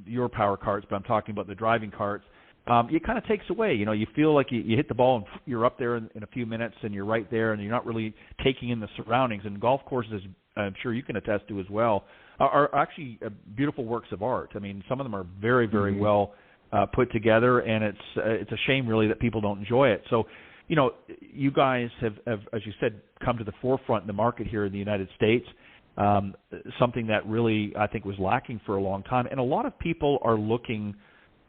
your power carts, but I'm talking about the driving carts. It kind of takes away. You feel like you hit the ball and you're up there in a few minutes, and you're right there, and you're not really taking in the surroundings. And golf courses, I'm sure you can attest to as well, are actually beautiful works of art. I mean, some of them are very, very well put together, and it's a shame really that people don't enjoy it. So, you guys have, as you said, come to the forefront in the market here in the United States. Something that really I think was lacking for a long time, and a lot of people are looking.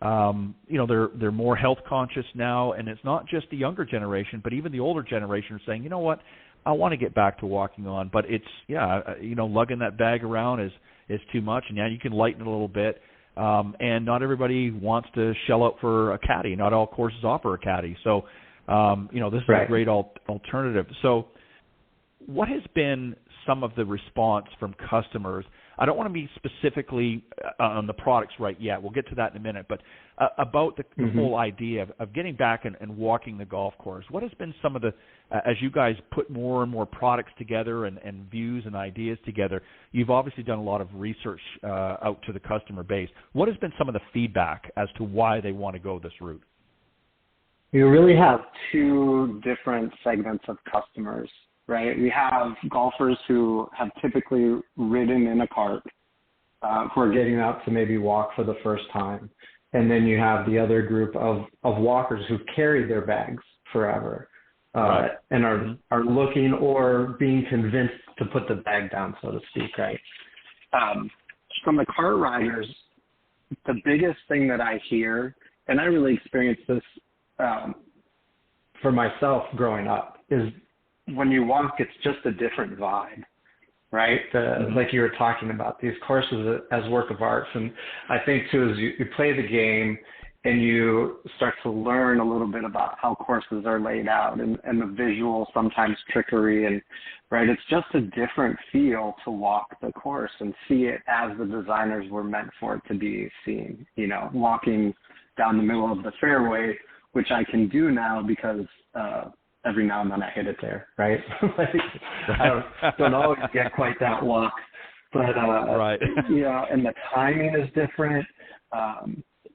They're more health conscious now, and it's not just the younger generation, but even the older generation are saying, you know what, I want to get back to walking on, but it's lugging that bag around is too much, and you can lighten it a little bit. And not everybody wants to shell out for a caddy. Not all courses offer a caddy, so this is a great alternative. So, what has been some of the response from customers? I don't want to be specifically on the products right yet. We'll get to that in a minute. But about the whole idea of getting back and walking the golf course, what has been some of the, as you guys put more and more products together and views and ideas together, you've obviously done a lot of research out to the customer base. What has been some of the feedback as to why they want to go this route? You really have 2 different segments of customers. Right, we have golfers who have typically ridden in a cart, who are getting out to maybe walk for the first time, and then you have the other group of walkers who've carried their bags forever, and are looking or being convinced to put the bag down, so to speak. Right. From the cart riders, the biggest thing that I hear, and I really experienced this for myself growing up, is when you walk, it's just a different vibe, right? Like you were talking about, these courses as work of art. And I think, too, as you play the game and you start to learn a little bit about how courses are laid out and the visual, sometimes trickery, and right, it's just a different feel to walk the course and see it as the designers were meant for it to be seen. Walking down the middle of the fairway, which I can do now because every now and then I hit it there, right? I don't always get quite that walk, but and the timing is different.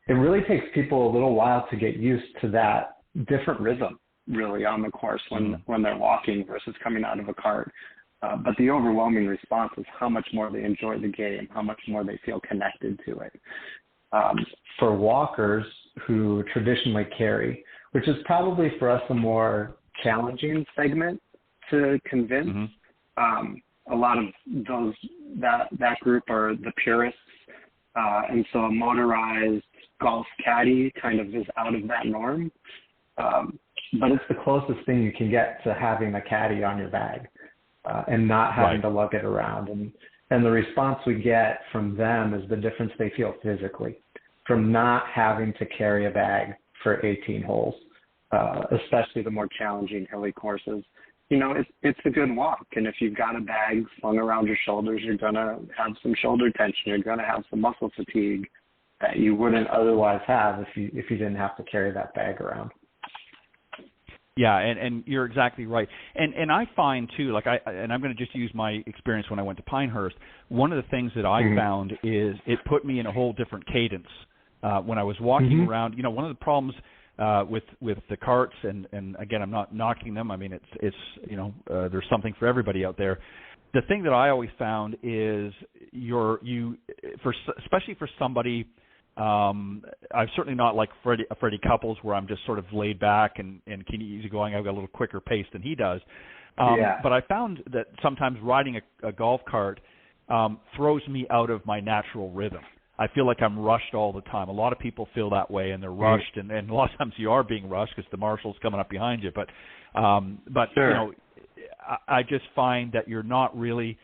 It really takes people a little while to get used to that different rhythm, really, on the course when they're walking versus coming out of a cart. But the overwhelming response is how much more they enjoy the game, how much more they feel connected to it. For walkers who traditionally carry, which is probably for us a more challenging segment to convince. A lot of that group are the purists, and so a motorized golf caddy kind of is out of that norm. But it's the closest thing you can get to having a caddy on your bag and not having to lug it around. And the response we get from them is the difference they feel physically from not having to carry a bag for 18 holes. Especially the more challenging hilly courses. it's a good walk. And if you've got a bag slung around your shoulders, you're going to have some shoulder tension. You're going to have some muscle fatigue that you wouldn't otherwise have if you didn't have to carry that bag around. Yeah, and you're exactly right. And I find too, I'm going to just use my experience when I went to Pinehurst. One of the things that I found is it put me in a whole different cadence when I was walking around. One of the problems with the carts, and again, I'm not knocking them. I mean, it's there's something for everybody out there. The thing that I always found is especially for somebody. I'm certainly not like Freddie Couples, where I'm just sort of laid back and easygoing. I've got a little quicker pace than he does. But I found that sometimes riding a golf cart throws me out of my natural rhythm. I feel like I'm rushed all the time. A lot of people feel that way, and they're rushed, and a lot of times you are being rushed because the marshal's coming up behind you. But sure. I just find that you're not really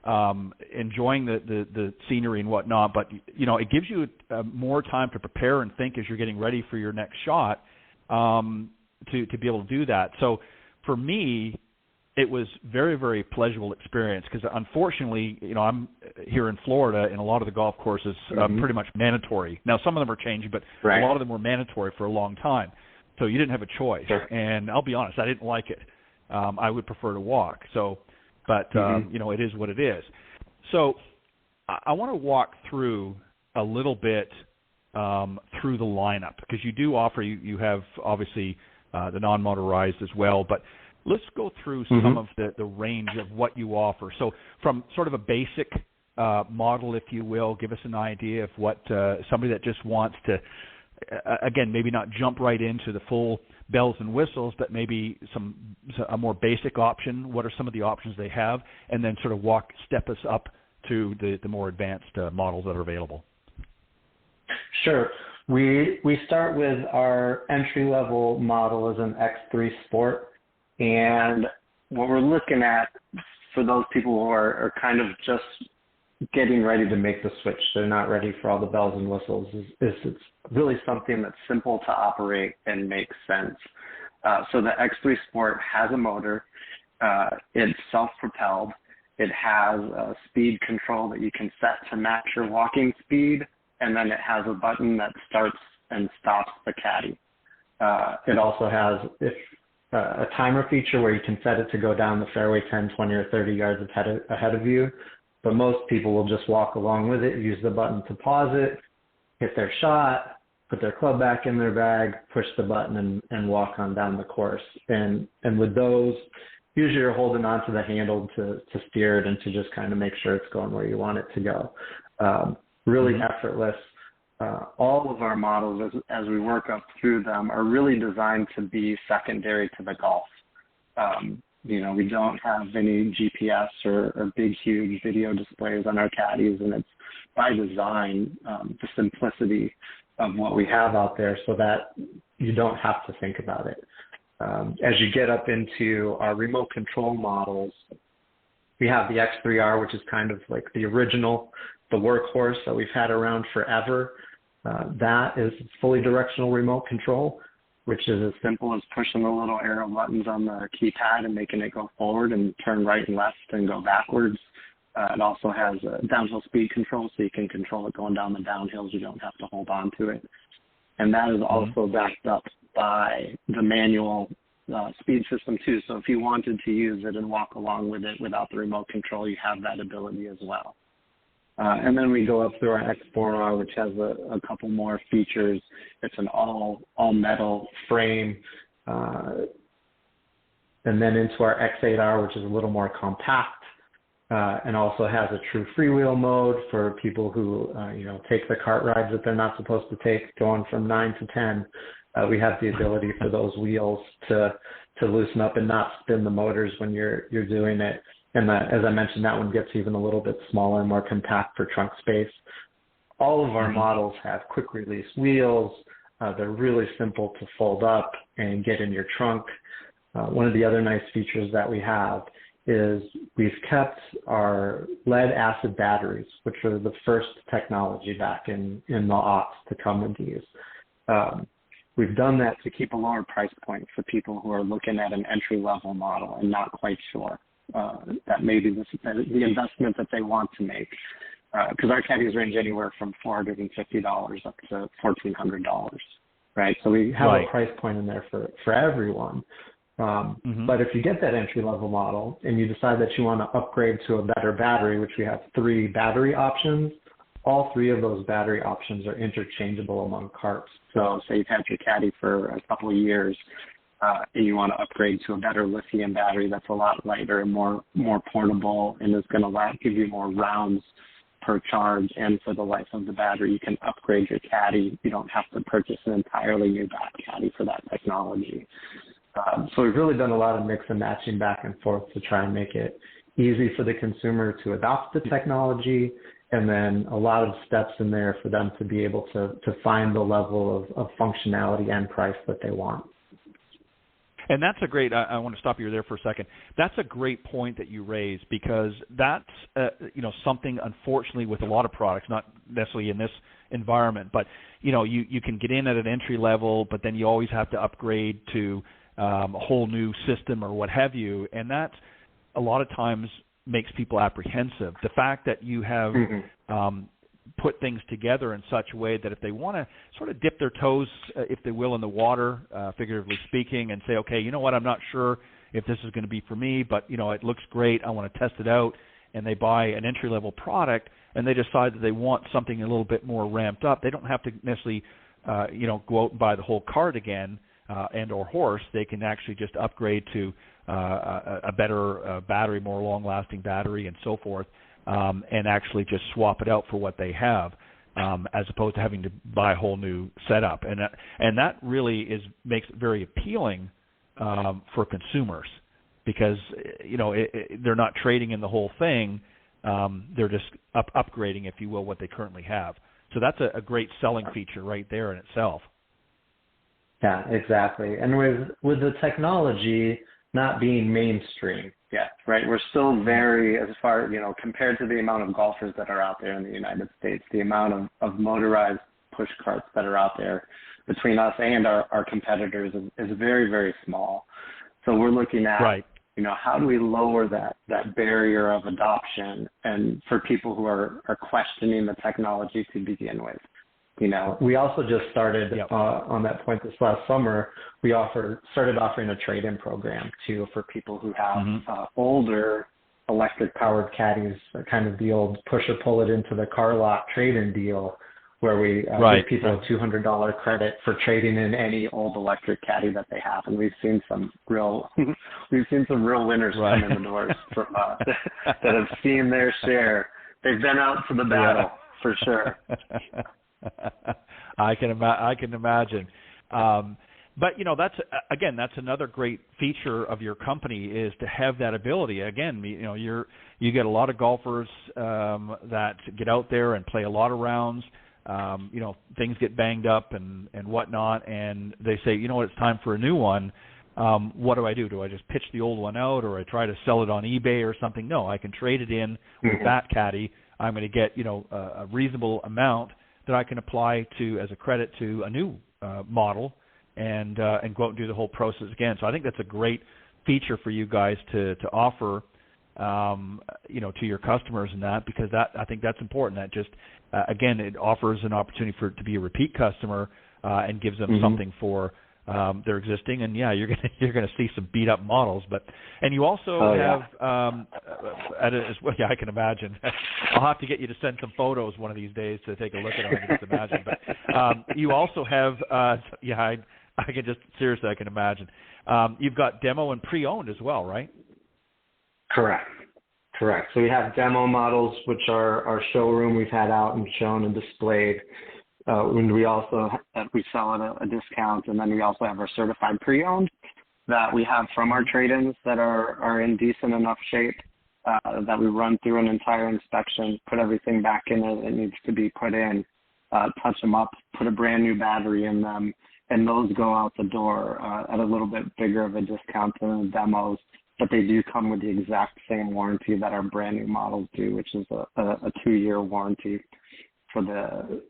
enjoying the scenery and whatnot, but it gives you more time to prepare and think as you're getting ready for your next shot to be able to do that. So for me, it was very, very pleasurable experience because unfortunately, I'm here in Florida, and a lot of the golf courses pretty much mandatory. Now some of them are changing, but a lot of them were mandatory for a long time. So you didn't have a choice. Sure. And I'll be honest, I didn't like it. I would prefer to walk. But it is what it is. So I want to walk through a little bit through the lineup because you do offer, you have obviously the non-motorized as well, but let's go through some of the range of what you offer. So from sort of a basic model, if you will, give us an idea of what somebody that just wants to, again, maybe not jump right into the full bells and whistles, but maybe a more basic option. What are some of the options they have? And then sort of step us up to the more advanced models that are available. Sure. We start with our entry-level model as an X3 Sport. And what we're looking at for those people who are kind of just getting ready to make the switch, they're not ready for all the bells and whistles, is it's really something that's simple to operate and makes sense. So the X3 Sport has a motor. It's self-propelled. It has a speed control that you can set to match your walking speed, and then it has a button that starts and stops the caddy. It also has a timer feature where you can set it to go down the fairway 10, 20, or 30 yards ahead of you. But most people will just walk along with it, use the button to pause it, hit their shot, put their club back in their bag, push the button, and walk on down the course. And with those, usually you're holding onto the handle to steer it and to just kind of make sure it's going where you want it to go. Really effortless. All of our models, as we work up through them, are really designed to be secondary to the golf. We don't have any GPS or big, huge video displays on our caddies, and it's by design, the simplicity of what we have out there so that you don't have to think about it. As you get up into our remote control models, we have the X3R, which is kind of like the original, the workhorse that we've had around forever. That is fully directional remote control, which is as simple as pushing the little arrow buttons on the keypad and making it go forward and turn right and left and go backwards. It also has a downhill speed control, so you can control it going down the downhills. You don't have to hold on to it. And that is also backed up by the manual speed system, too. So if you wanted to use it and walk along with it without the remote control, you have that ability as well. And then we go up through our X4R, which has a couple more features. It's an all metal frame. And then into our X8R, which is a little more compact, and also has a true freewheel mode for people who, take the cart rides that they're not supposed to take, going from 9 to 10. We have the ability for those wheels to loosen up and not spin the motors when you're doing it. And as I mentioned, that one gets even a little bit smaller and more compact for trunk space. All of our models have quick release wheels. They're really simple to fold up and get in your trunk. One of the other nice features that we have is we've kept our lead acid batteries, which are the first technology back in the aughts to come with these. we've done that to keep a lower price point for people who are looking at an entry-level model and not quite sure that maybe the investment that they want to make. Because our caddies range anywhere from $450 up to $1,400, right? So we have a price point in there for everyone. But if you get that entry-level model and you decide that you want to upgrade to a better battery, which we have 3 battery options, all 3 of those battery options are interchangeable among carts. So say you've had your caddy for a couple of years and you want to upgrade to a better lithium battery that's a lot lighter and more portable and is going to give you more rounds per charge and for the life of the battery, you can upgrade your caddy. You don't have to purchase an entirely new BATCADDY for that technology. So we've really done a lot of mix and matching back and forth to try and make it easy for the consumer to adopt the technology, and then a lot of steps in there for them to be able to find the level of functionality and price that they want. And that's a great, I want to stop you there for a second. That's a great point that you raise, because that's, something, unfortunately, with a lot of products, not necessarily in this environment, but, you can get in at an entry level, but then you always have to upgrade to a whole new system or what have you. And that a lot of times makes people apprehensive. The fact that you have put things together in such a way that if they want to sort of dip their toes, if they will, in the water, figuratively speaking, and say, okay, you know what, I'm not sure if this is going to be for me, but, it looks great, I want to test it out, and they buy an entry-level product, and they decide that they want something a little bit more ramped up, they don't have to necessarily, go out and buy the whole cart again and or horse. They can actually just upgrade to a better battery, more long-lasting battery, and so forth. And actually just swap it out for what they have, as opposed to having to buy a whole new setup. And that really makes it very appealing for consumers, because they're not trading in the whole thing. They're just upgrading, if you will, what they currently have. So that's a great selling feature right there in itself. Yeah, exactly. And with the technology not being mainstream yet, right? We're still very, as far, compared to the amount of golfers that are out there in the United States, the amount of motorized push carts that are out there between us and our competitors is very, very small. So we're looking at, how do we lower that barrier of adoption and for people who are questioning the technology to begin with. We also just started on that point this last summer. We started offering a trade-in program too for people who have older electric-powered caddies, kind of the old push or pull it into the car lot trade-in deal, where we give people a $200 credit for trading in any old electric caddy that they have, and we've seen some real winners come in the doors from that have seen their share. They've been out to the battle for sure. I can imagine. But that's another great feature of your company, is to have that ability. Again, you get a lot of golfers that get out there and play a lot of rounds. Things get banged up and whatnot, and they say, it's time for a new one. What do I do? Do I just pitch the old one out, or I try to sell it on eBay or something? No, I can trade it in with BATCADDY. I'm going to get a reasonable amount that I can apply to as a credit to a new model, and go out and do the whole process again. So I think that's a great feature for you guys to offer, to your customers, and that, because I think that's important. That just again, it offers an opportunity to be a repeat customer, and gives them something for their existing. And you're gonna see some beat up models, and you also have as well. Yeah, I can imagine. I'll have to get you to send some photos one of these days to take a look at them. I can just imagine. But you also have I can just seriously, I can imagine. You've got demo and pre-owned as well, right? Correct. So we have demo models, which are our showroom we've had out and shown and displayed. And we also we sell at a discount, and then we also have our certified pre-owned that we have from our trade-ins that are in decent enough shape, that we run through an entire inspection, put everything back in there that needs to be put in, touch them up, put a brand new battery in them, and those go out the door at a little bit bigger of a discount than the demos, but they do come with the exact same warranty that our brand new models do, which is a 2-year warranty for the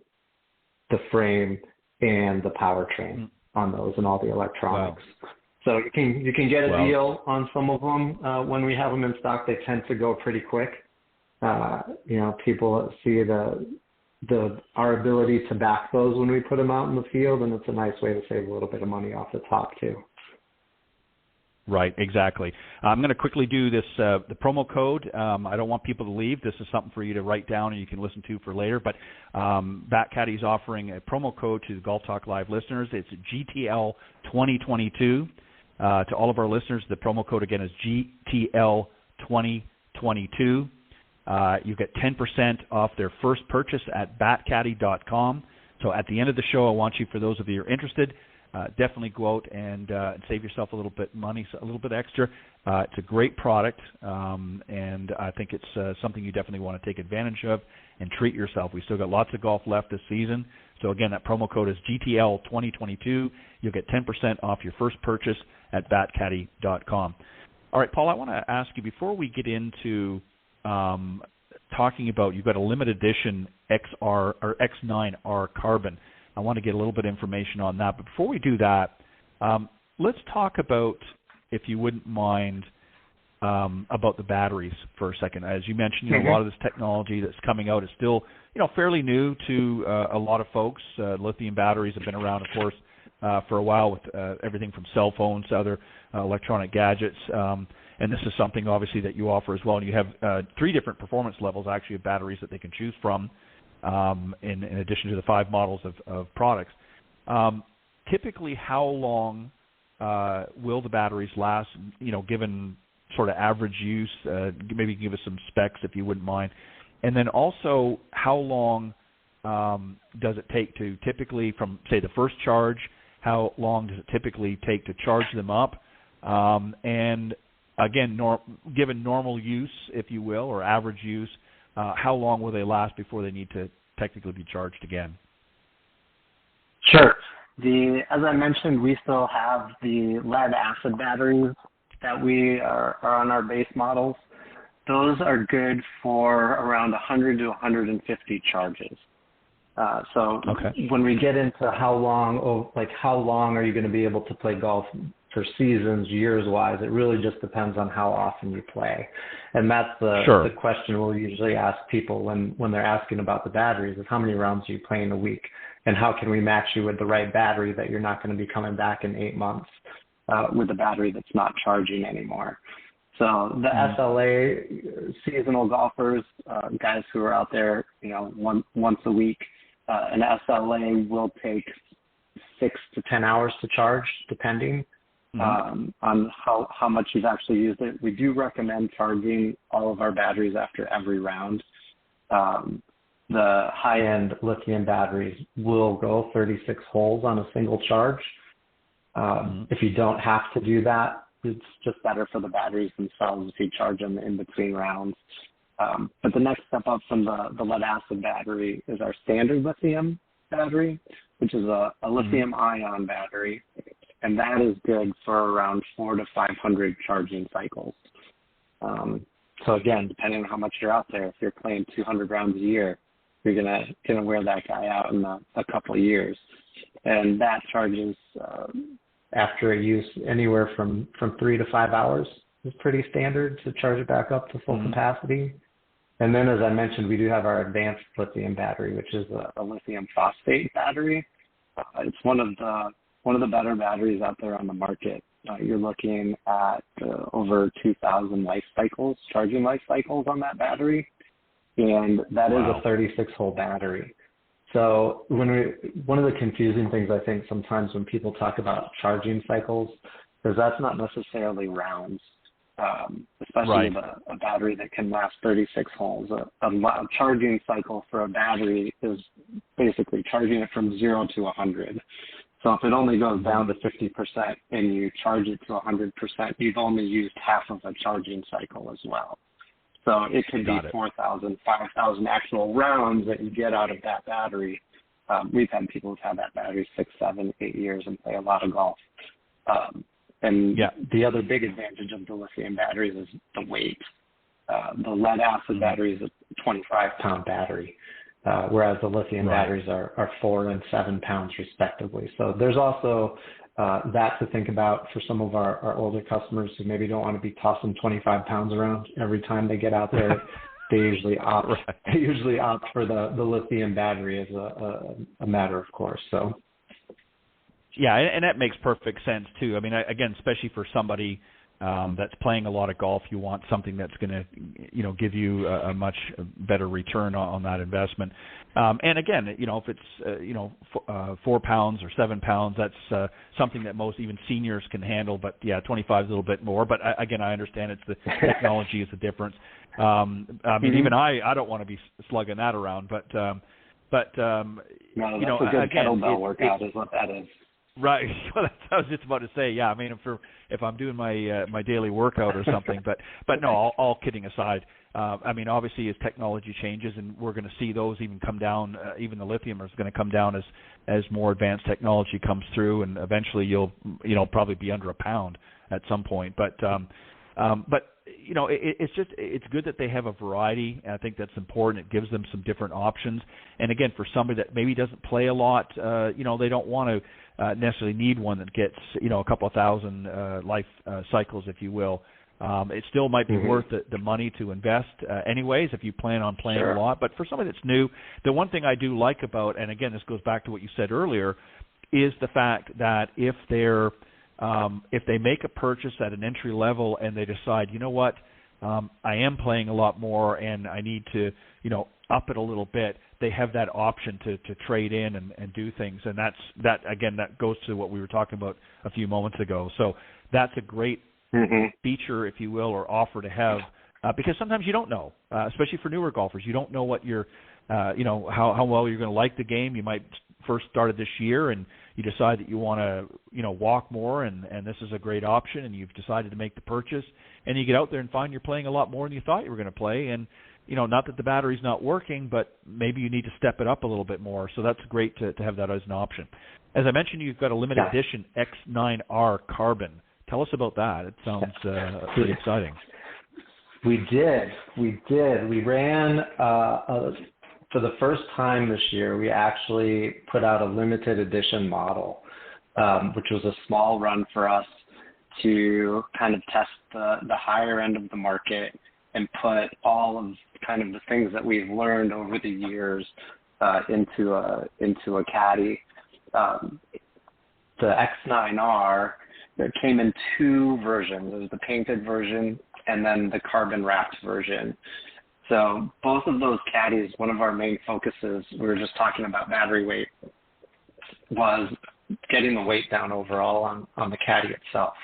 frame and the powertrain. on those and all the electronics. Wow. So you can get a deal on some of them when we have them in stock. They tend to go pretty quick. People see our ability to back those when we put them out in the field, and it's a nice way to save a little bit of money off the top too. Right, exactly. I'm going to quickly do this, the promo code. I don't want people to leave. This is something for you to write down and you can listen to for later. But BATCADDY is offering a promo code to the Golf Talk Live listeners. It's GTL 2022. To all of our listeners, the promo code again is GTL 2022. You get 10% off their first purchase at BATCADDY.com. So at the end of the show, I want you, for those of you who are interested, definitely go out and save yourself a little bit money, a little bit extra. It's a great product, and I think it's something you definitely want to take advantage of and treat yourself. We've still got lots of golf left this season. So again, that promo code is GTL 2022. You'll get 10% off your first purchase at BATCADDY.com. All right, Paul, I want to ask you, before we get into talking about, you've got a limited edition XR or X9R Carbon. I want to get a little bit of information on that. But before we do that, let's talk about, if you wouldn't mind, about the batteries for a second. As you mentioned, a lot of this technology that's coming out is still, fairly new to a lot of folks. Lithium batteries have been around, of course, for a while with everything from cell phones to other electronic gadgets. And this is something, obviously, that you offer as well. And you have 3 different performance levels, actually, of batteries that they can choose from, in addition to the 5 models of products. Typically, how long will the batteries last, given sort of average use? Maybe give us some specs, if you wouldn't mind. And then also, how long does it take to typically, from, say, the first charge, how long does it typically take to charge them up? And again, given normal use, if you will, or average use, how long will they last before they need to technically be charged again? Sure. As I mentioned, we still have the lead-acid batteries that we are on our base models. Those are good for around 100 to 150 charges. When we get into how long are you going to be able to play golf for seasons, years-wise, it really just depends on how often you play. And that's the question we'll usually ask people when they're asking about the batteries, is how many rounds do you play in a week? And how can we match you with the right battery that you're not going to be coming back in 8 months with a battery that's not charging anymore? So the SLA seasonal golfers, guys who are out there, once a week, an SLA will take 6 to 10 hours to charge, depending on how much you've actually used it. We do recommend charging all of our batteries after every round. The high-end lithium batteries will go 36 holes on a single charge. If you don't have to do that, it's just better for the batteries themselves if you charge them in between rounds. But the next step up from the lead-acid battery is our standard lithium battery, which is a lithium-ion battery, and that is good for around 400 to 500 charging cycles. So again, depending on how much you're out there, if you're playing 200 rounds a year, you're gonna wear that guy out in a couple of years, and that charges after a use anywhere from 3 to 5 hours is pretty standard to charge it back up to full capacity. And then, as I mentioned, we do have our advanced lithium battery, which is a lithium phosphate battery. It's one of the better batteries out there on the market. You're looking at over 2,000 charging life cycles on that battery, and that is a 36-hole battery. So one of the confusing things I think sometimes when people talk about charging cycles is that's not necessarily rounds, especially with a battery that can last 36 holes. A charging cycle for a battery is basically charging it from 0 to 100. So if it only goes down to 50% and you charge it to 100%, you've only used half of a charging cycle as well. So it could be 4,000, 5,000 actual rounds that you get out of that battery. We've had people who've had that battery 6, 7, 8 years and play a lot of golf. And the other big advantage of the lithium batteries is the weight. The lead-acid battery is a 25-pound battery. whereas the lithium batteries are 4 and 7 pounds respectively. So there's also that to think about for some of our older customers who maybe don't want to be tossing 25 pounds around every time they get out there. They usually opt for the lithium battery as a matter of course. So yeah, and that makes perfect sense too. I mean, again, especially for somebody that's playing a lot of golf, you want something that's going to, give you a much better return on that investment. And again, if it's 4 pounds or 7 pounds, that's something that most even seniors can handle. But yeah, 25 is a little bit more. But again, I understand it's the technology is the difference. I mean, even I don't want to be slugging that around. But no, that's a good again, kettlebell workout is what that is. Right. Well, that's what I was just about to say. Yeah, I mean, if I'm doing my daily workout or something, but no, all kidding aside. I mean, obviously, as technology changes, and we're going to see those even come down. Even the lithium is going to come down as more advanced technology comes through, and eventually you'll probably be under a pound at some point. But it's good that they have a variety, and I think that's important. It gives them some different options. And again, for somebody that maybe doesn't play a lot, they don't want to necessarily need one that gets a couple of thousand life cycles, if you will. It still might be worth the money to invest anyways if you plan on playing a lot. But for somebody that's new, the one thing I do like about, and again, this goes back to what you said earlier, is the fact that if they make a purchase at an entry level and they decide, you know what, I am playing a lot more and I need to, up it a little bit, they have that option to trade in and do things. And that goes to what we were talking about a few moments ago. So that's a great feature, if you will, or offer to have, because sometimes you don't know, especially for newer golfers, you don't know what you're, how well you're going to like the game. You might first started this year and you decide that you want to, walk more and this is a great option and you've decided to make the purchase and you get out there and find you're playing a lot more than you thought you were going to play. And, not that the battery's not working, but maybe you need to step it up a little bit more. So that's great to have that as an option. As I mentioned, you've got a limited edition X9R Carbon. Tell us about that. It sounds pretty exciting. We did. We ran, for the first time this year, we actually put out a limited edition model, which was a small run for us to kind of test the higher end of the market and put all of kind of the things that we've learned over the years into a caddy. The X9R, it came in 2 versions. There was the painted version and then the carbon wrapped version. So both of those caddies, one of our main focuses, we were just talking about battery weight, was getting the weight down overall on the caddy itself.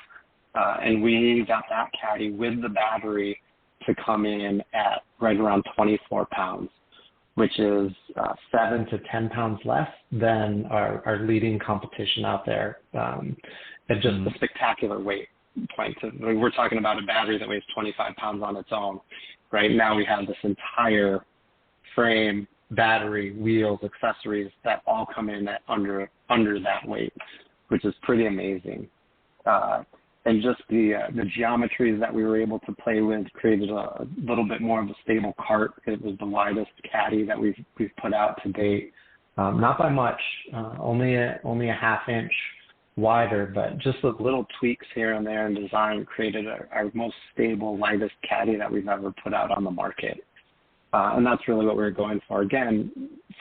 And we got that caddy with the battery to come in at right around 24 pounds, which is 7 to 10 pounds less than our leading competition out there. And just a spectacular weight point. We're talking about a battery that weighs 25 pounds on its own. Right now we have this entire frame, battery, wheels, accessories that all come in at under that weight, which is pretty amazing. And just the geometries that we were able to play with created a little bit more of a stable cart. It was the widest caddy that we've put out to date. Not by much, only a half inch wider, but just the little tweaks here and there in design created our most stable, lightest caddy that we've ever put out on the market. And that's really what we were going for. Again,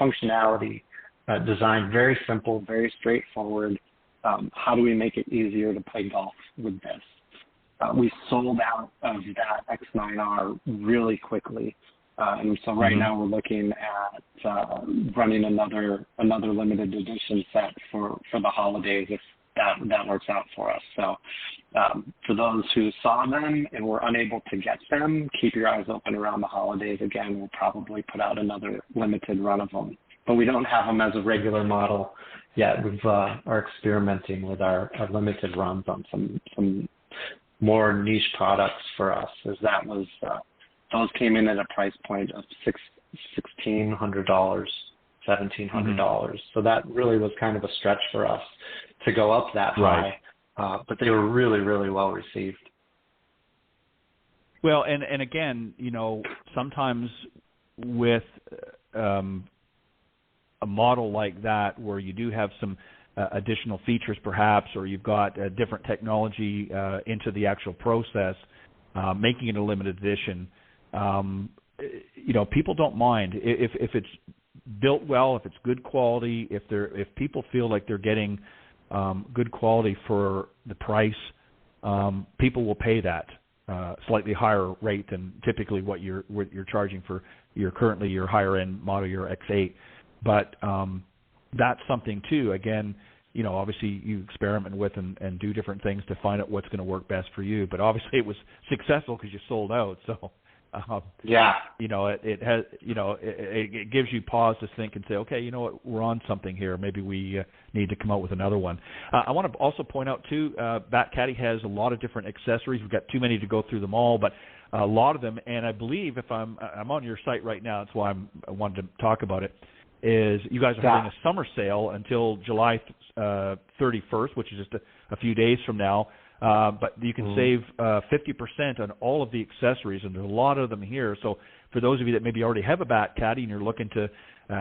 functionality, design, very simple, very straightforward. How do we make it easier to play golf with this? We sold out of that X9R really quickly. And so right now we're looking at running another limited edition set for the holidays if that works out for us. So for those who saw them and were unable to get them, keep your eyes open around the holidays. Again, we'll probably put out another limited run of them. But we don't have them as a regular model yet. We are experimenting with our limited runs on some more niche products for us, as that was those came in at a price point of $1,600, $1,700. So that really was kind of a stretch for us to go up that high. But they were really, really well received. Well, and again, sometimes with a model like that where you do have some additional features perhaps, or you've got different technology into the actual process, making it a limited edition, people don't mind if it's built well, if it's good quality, if people feel like they're getting good quality for the price, people will pay that slightly higher rate than typically what you're charging for your higher end model year X8. But that's something too. Again, obviously you experiment with and do different things to find out what's going to work best for you. But obviously it was successful because you sold out. So it has, it gives you pause to think and say, okay, you know what, we're on something here. Maybe we need to come out with another one. I want to also point out too, BATCADDY has a lot of different accessories. We've got too many to go through them all, but a lot of them. And I believe if I'm on your site right now, that's why I wanted to talk about it. Is you guys are having a summer sale until July 31st, which is just a few days from now. But you can save 50% on all of the accessories, and there's a lot of them here. So for those of you that maybe already have a BATCADDY and you're looking to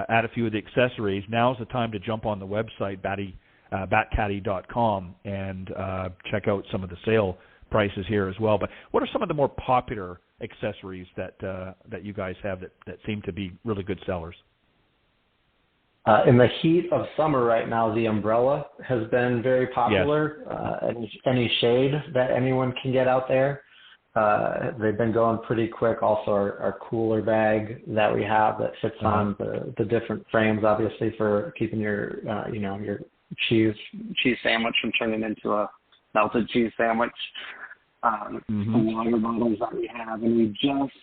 add a few of the accessories, now's the time to jump on the website, BATCADDY.com, and check out some of the sale prices here as well. But what are some of the more popular accessories that you guys have that seem to be really good sellers? In the heat of summer right now, the umbrella has been very popular. Yes. Any shade that anyone can get out there, they've been going pretty quick. Also, our cooler bag that we have that fits on the different frames, obviously for keeping your your cheese sandwich from turning into a melted cheese sandwich. The water bottles that we have, and we just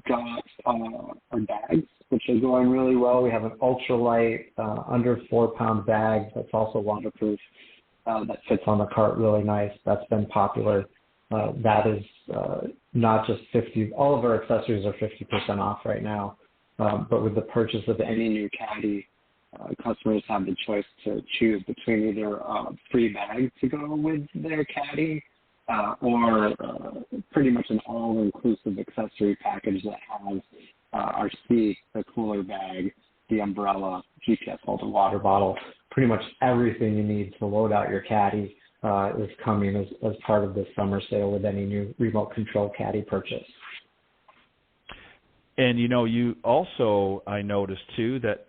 got our bags, which are going really well. We have an ultralight, under 4-pound bag that's also waterproof, that fits on the cart really nice. That's been popular. That is not just 50. All of our accessories are 50% off right now. But with the purchase of any new caddy, customers have the choice to choose between either a free bag to go with their caddy, or pretty much an all-inclusive accessory package that has our seat, the cooler bag, the umbrella, GPS holder, water bottle. Pretty much everything you need to load out your caddy is coming as part of this summer sale with any new remote control caddy purchase. And, you also, I noticed too, that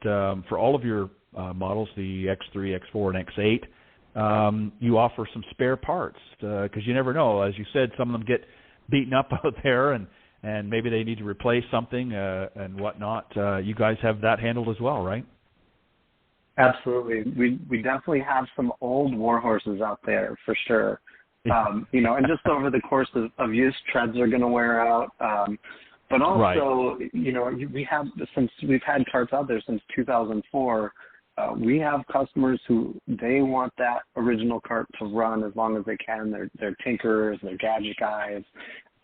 for all of your models, the X3, X4, and X8, you offer some spare parts because you never know. As you said, some of them get beaten up out there and maybe they need to replace something and whatnot. You guys have that handled as well, right? Absolutely. We definitely have some old war horses out there for sure. And just over the course of use, treads are going to wear out. But also, we have, since we've had carts out there since 2004, we have customers who they want that original cart to run as long as they can. They're tinkerers, they're gadget guys.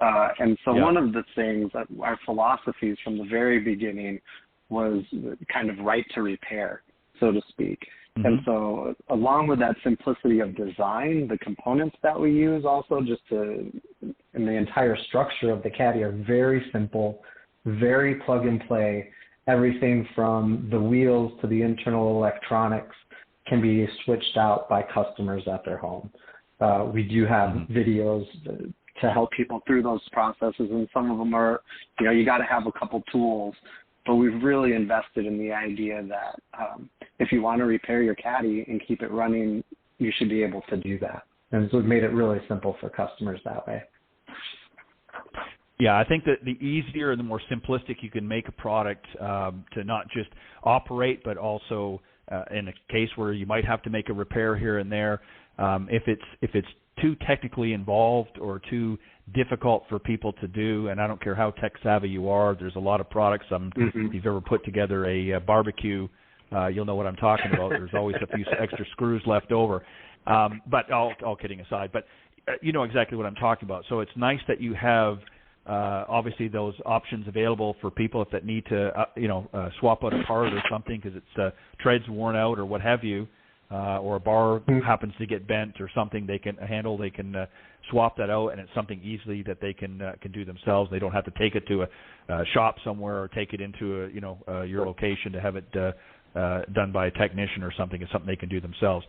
And so one of the things that our philosophies from the very beginning was kind of right to repair, so to speak. And so along with that simplicity of design, the components that we use also and the entire structure of the caddy are very simple, very plug and play. Everything from the wheels to the internal electronics can be switched out by customers at their home. We do have videos to help people through those processes, and some of them are, you got to have a couple tools. But we've really invested in the idea that if you want to repair your caddy and keep it running, you should be able to do that. And so we've made it really simple for customers that way. Yeah, I think that the easier and the more simplistic you can make a product to not just operate, but also in a case where you might have to make a repair here and there, if it's too technically involved or too difficult for people to do, and I don't care how tech savvy you are, there's a lot of products. If you've ever put together a barbecue, you'll know what I'm talking about. There's always a few extra screws left over. But all kidding aside, but you know exactly what I'm talking about. So it's nice that you have obviously those options available for people if that need to swap out a part or something because it's treads worn out or what have you. Or a bar happens to get bent or something they can handle, they can swap that out, and it's something easily that they can do themselves. They don't have to take it to a shop somewhere or take it into your location to have it done by a technician or something. It's something they can do themselves.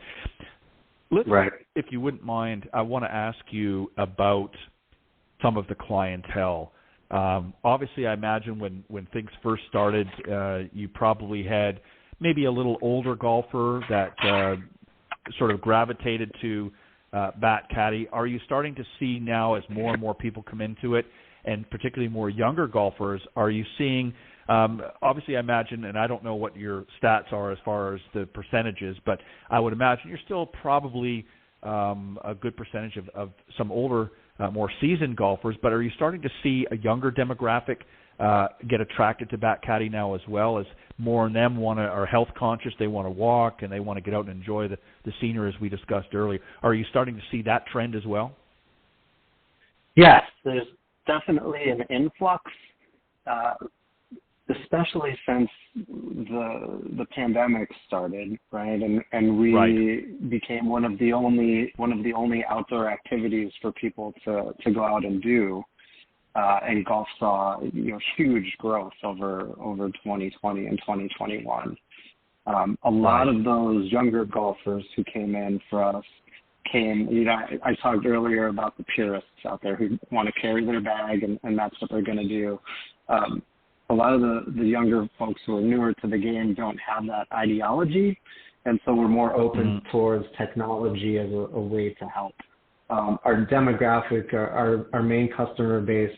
Right. If you wouldn't mind, I want to ask you about some of the clientele. Obviously, I imagine when things first started, you probably had maybe a little older golfer that sort of gravitated to BATCADDY. Are you starting to see now, as more and more people come into it, and particularly more younger golfers, are you seeing, obviously I imagine, and I don't know what your stats are as far as the percentages, but I would imagine you're still probably a good percentage of some older, more seasoned golfers, but are you starting to see a younger demographic get attracted to BATCADDY now as well, as more of them are health conscious, they want to walk, and they want to get out and enjoy the scenery as we discussed earlier? Are you starting to see that trend as well? Yes, there's definitely an influx, especially since the pandemic started, right? And we became one of the only outdoor activities for people to go out and do. And golf saw huge growth over 2020 and 2021. A lot of those younger golfers who came in for us I talked earlier about the purists out there who want to carry their bag and that's what they're going to do. A lot of the younger folks who are newer to the game don't have that ideology, and so we're more open towards technology as a way to help. Our demographic, our main customer base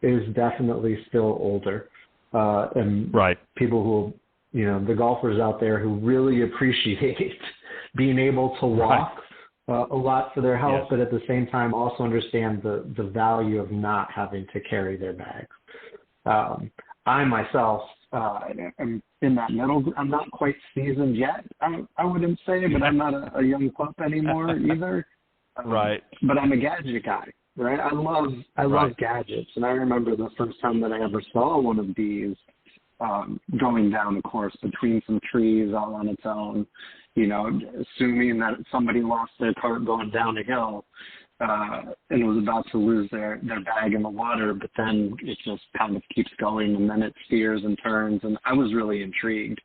is definitely still older, and people who, the golfers out there who really appreciate being able to walk a lot for their health, but at the same time also understand the value of not having to carry their bags. I myself am in that middle. I'm not quite seasoned yet, I wouldn't say, but I'm not a young pup anymore either. But I'm a gadget guy, right? I love gadgets, and I remember the first time that I ever saw one of these going down the course between some trees all on its own, assuming that somebody lost their cart going down a hill and was about to lose their bag in the water, but then it just kind of keeps going, and then it steers and turns, and I was really intrigued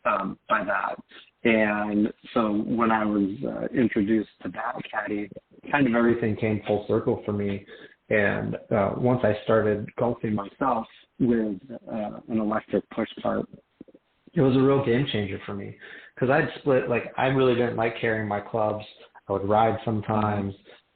by that. And so when I was introduced to BATCADDY, kind of everything came full circle for me. And once I started golfing myself with an electric push cart, it was a real game changer for me, because I'd split, I really didn't like carrying my clubs. I would ride sometimes.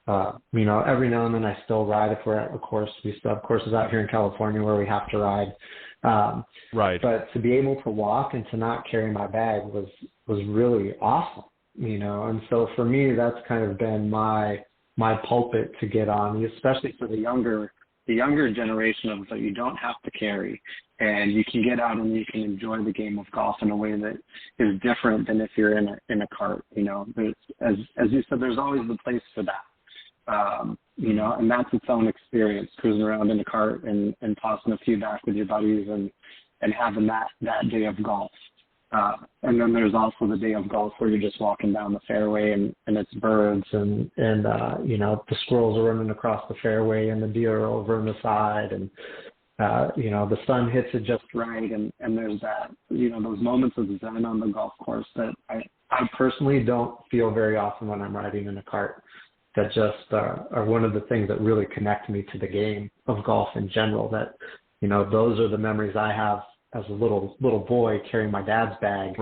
Every now and then I still ride if we're at a course. We still have courses out here in California where we have to ride. But to be able to walk and to not carry my bag was really awesome, and so for me, that's kind of been my pulpit to get on, especially for the younger generation of that you don't have to carry, and you can get out and you can enjoy the game of golf in a way that is different than if you're in a cart. There's, as you said, there's always the place for that. And that's its own experience, cruising around in a cart and tossing a few back with your buddies and having that day of golf. And then there's also the day of golf where you're just walking down the fairway and it's birds and the squirrels are running across the fairway and the deer are over on the side and, the sun hits it just right. And there's that, those moments of zen on the golf course that I personally don't feel very often when I'm riding in a cart. That just are one of the things that really connect me to the game of golf in general. That, those are the memories I have as a little boy carrying my dad's bag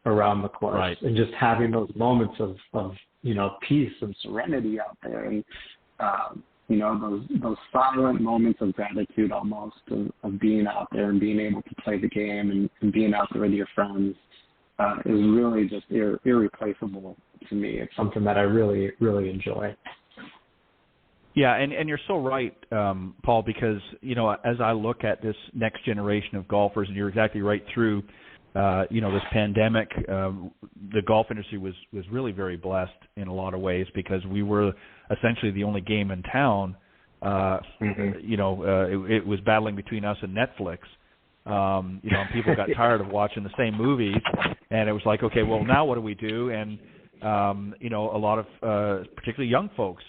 around the course and just having those moments of peace and serenity out there, and those silent moments of gratitude almost of being out there and being able to play the game and being out there with your friends is really just irreplaceable to me. It's something that I really, really enjoy. Yeah, and you're so right, Paul, because, as I look at this next generation of golfers, and you're exactly right, through, this pandemic, the golf industry was really very blessed in a lot of ways, because we were essentially the only game in town. It was battling between us and Netflix. And people got tired of watching the same movies, and it was like, okay, well, now what do we do? And a lot of particularly young folks,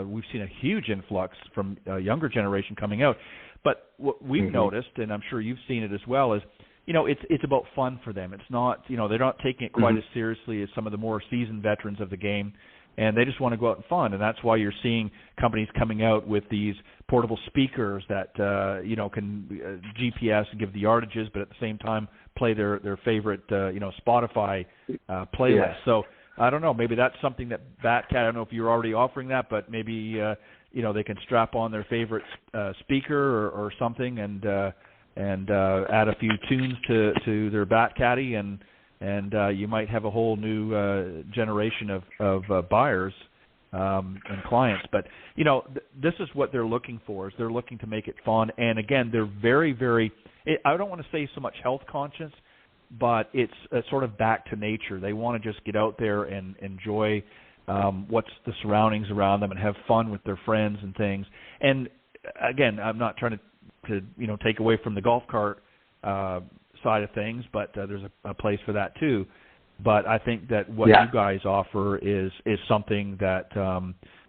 we've seen a huge influx from a younger generation coming out. But what we've noticed, and I'm sure you've seen it as well, is it's about fun for them. It's not, they're not taking it quite as seriously as some of the more seasoned veterans of the game, and they just want to go out and fun. And that's why you're seeing companies coming out with these portable speakers that can GPS and give the yardages, but at the same time play their favorite Spotify playlist. Yeah. So I don't know, maybe that's something that BATCADDY, I don't know if you're already offering that, but maybe they can strap on their favorite speaker or something and add a few tunes to their BATCADDY, and you might have a whole new generation of buyers and clients. But this is what they're looking for. Is they're looking to make it fun, and again, they're very, very. I don't want to say so much health conscious, but it's sort of back to nature. They want to just get out there and enjoy what's the surroundings around them and have fun with their friends and things. And again, I'm not trying to take away from the golf cart side of things, but there's a place for that too. But I think that what you guys offer is something that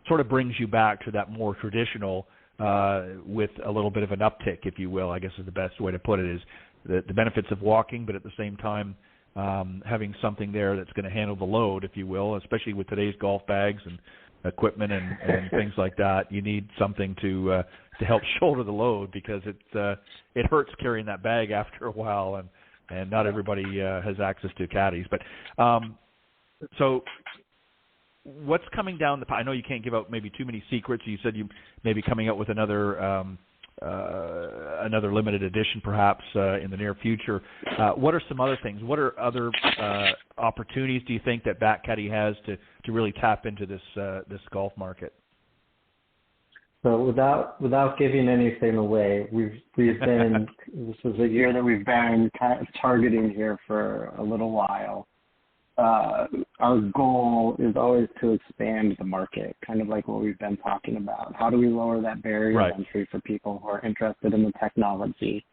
sort of brings you back to that more traditional with a little bit of an uptick, if you will, I guess is the best way to put it, is the benefits of walking, but at the same time having something there that's going to handle the load, if you will, especially with today's golf bags and equipment and things like that. You need something to help shoulder the load, because it hurts carrying that bag after a while, and not everybody has access to caddies. But so what's coming down the pipe? I know you can't give out maybe too many secrets. You said you may be coming out with another limited edition perhaps in the near future. What are some other things? What are other opportunities do you think that BATCADDY has to really tap into this golf market? So without giving anything away, we've been this is a year that we've been kind of targeting here for a little while. Our goal is always to expand the market, kind of like what we've been talking about. How do we lower that barrier of entry for people who are interested in the technology?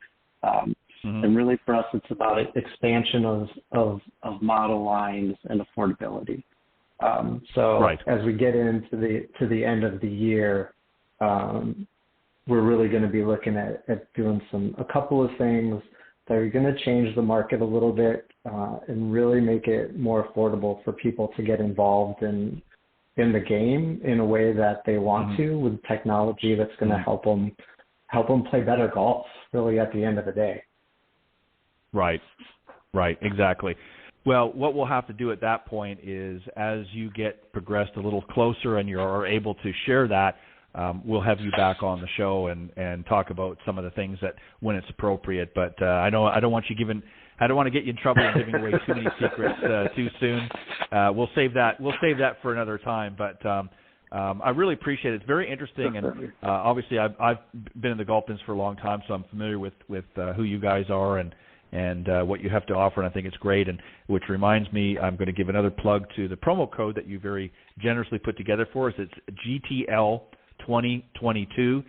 And really for us, it's about expansion of model lines and affordability. As we get into the end of the year, we're really going to be looking at doing a couple of things that are going to change the market a little bit and really make it more affordable for people to get involved in the game in a way that they want to, with technology that's going to help them play better golf, really, at the end of the day. Right, exactly. Well, what we'll have to do at that point is, as you get progressed a little closer and you're able to share that, we'll have you back on the show and talk about some of the things that when it's appropriate. But I don't want to get you in trouble and giving away too many secrets too soon. We'll save that for another time. But I really appreciate it. It's very interesting, and obviously I've been in the golf business for a long time, so I'm familiar with who you guys are and what you have to offer, and I think it's great. And which reminds me, I'm going to give another plug to the promo code that you very generously put together for us. It's GTL 2022.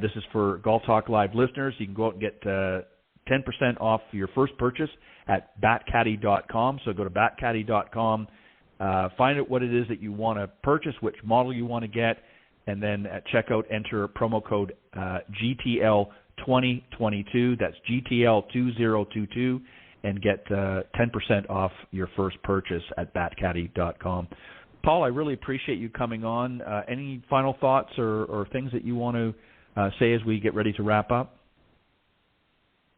This is for Golf Talk Live listeners. You can go out and get 10% off your first purchase at BATCADDY.com. So go to BATCADDY.com, find out what it is that you want to purchase, which model you want to get, and then at checkout enter promo code GTL 2022. That's GTL 2022, and get 10% off your first purchase at BATCADDY.com. Paul, I really appreciate you coming on. Any final thoughts or things that you want to say as we get ready to wrap up?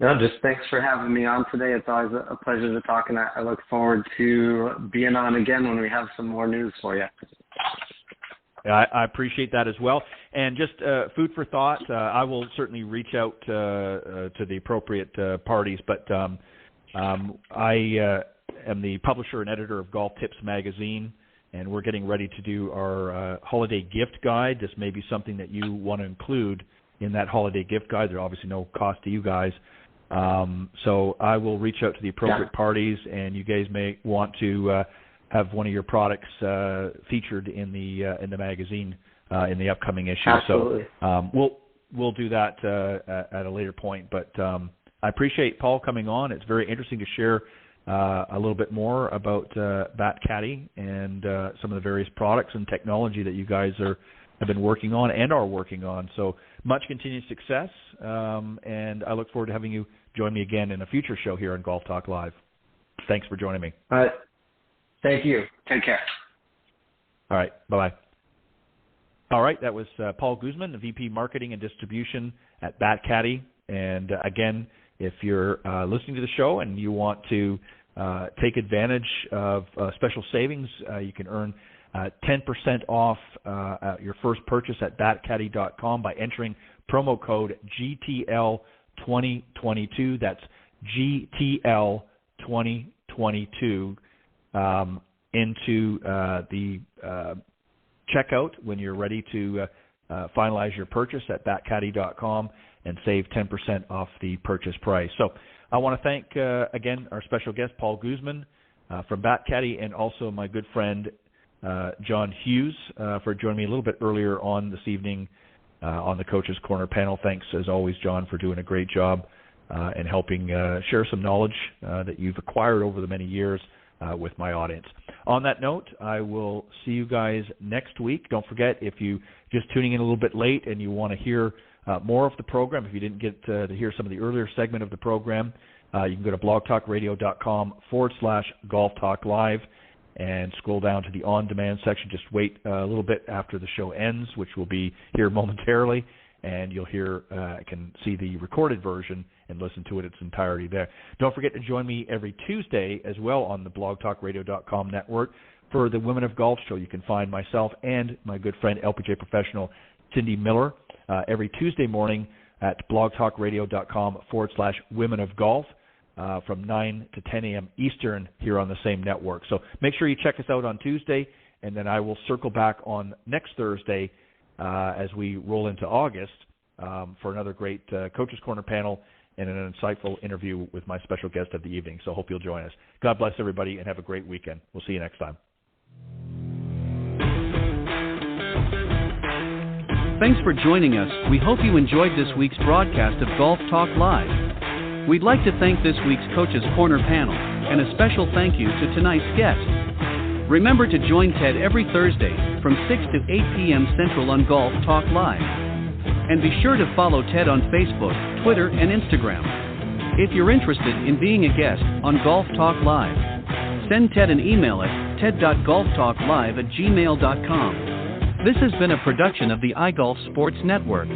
No, just thanks for having me on today. It's always a pleasure to talk, and I look forward to being on again when we have some more news for you. I appreciate that as well. And just food for thought, I will certainly reach out to the appropriate parties, but I am the publisher and editor of Golf Tips Magazine, and we're getting ready to do our holiday gift guide. This may be something that you want to include in that holiday gift guide. There's obviously no cost to you guys. So I will reach out to the appropriate parties, and you guys may want to have one of your products featured in the magazine in the upcoming issue. Absolutely. So we'll do that at a later point. But I appreciate Paul coming on. It's very interesting to share a little bit more about BATCADDY and some of the various products and technology that you guys have been working on and are working on. So much continued success, and I look forward to having you join me again in a future show here on Golf Talk Live. Thanks for joining me. All right. Thank you. Take care. All right. Bye-bye. All right. That was Paul Guzman, the VP Marketing and Distribution at BATCADDY. And again, if you're listening to the show and you want to take advantage of special savings, you can earn 10% off your first purchase at BATCADDY.com by entering promo code GTL2022. That's GTL2022 into the checkout when you're ready to finalize your purchase at BATCADDY.com and save 10% off the purchase price. So I want to thank, again, our special guest, Paul Guzman from BATCADDY, and also my good friend, John Hughes, for joining me a little bit earlier on this evening on the Coach's Corner panel. Thanks, as always, John, for doing a great job and helping share some knowledge that you've acquired over the many years with my audience. On that note, I will see you guys next week. Don't forget, if you just tuning in a little bit late and you want to hear more of the program, if you didn't get to hear some of the earlier segment of the program, you can go to blogtalkradio.com/Golf Talk Live and scroll down to the on-demand section. Just wait a little bit after the show ends, which will be here momentarily, and you'll can see the recorded version and listen to it in its entirety there. Don't forget to join me every Tuesday as well on the blogtalkradio.com network for the Women of Golf show. You can find myself and my good friend LPGA professional Cindy Miller every Tuesday morning at blogtalkradio.com/Women of Golf from 9 to 10 a.m. Eastern here on the same network. So make sure you check us out on Tuesday, and then I will circle back on next Thursday as we roll into August for another great Coach's Corner panel and an insightful interview with my special guest of the evening. So hope you'll join us. God bless everybody, and have a great weekend. We'll see you next time. Thanks for joining us. We hope you enjoyed this week's broadcast of Golf Talk Live. We'd like to thank this week's Coach's Corner panel, and a special thank you to tonight's guest. Remember to join Ted every Thursday from 6 to 8 p.m. Central on Golf Talk Live. And be sure to follow Ted on Facebook, Twitter, and Instagram. If you're interested in being a guest on Golf Talk Live, send Ted an email at ted.golftalklive@gmail.com. This has been a production of the iGolf Sports Network.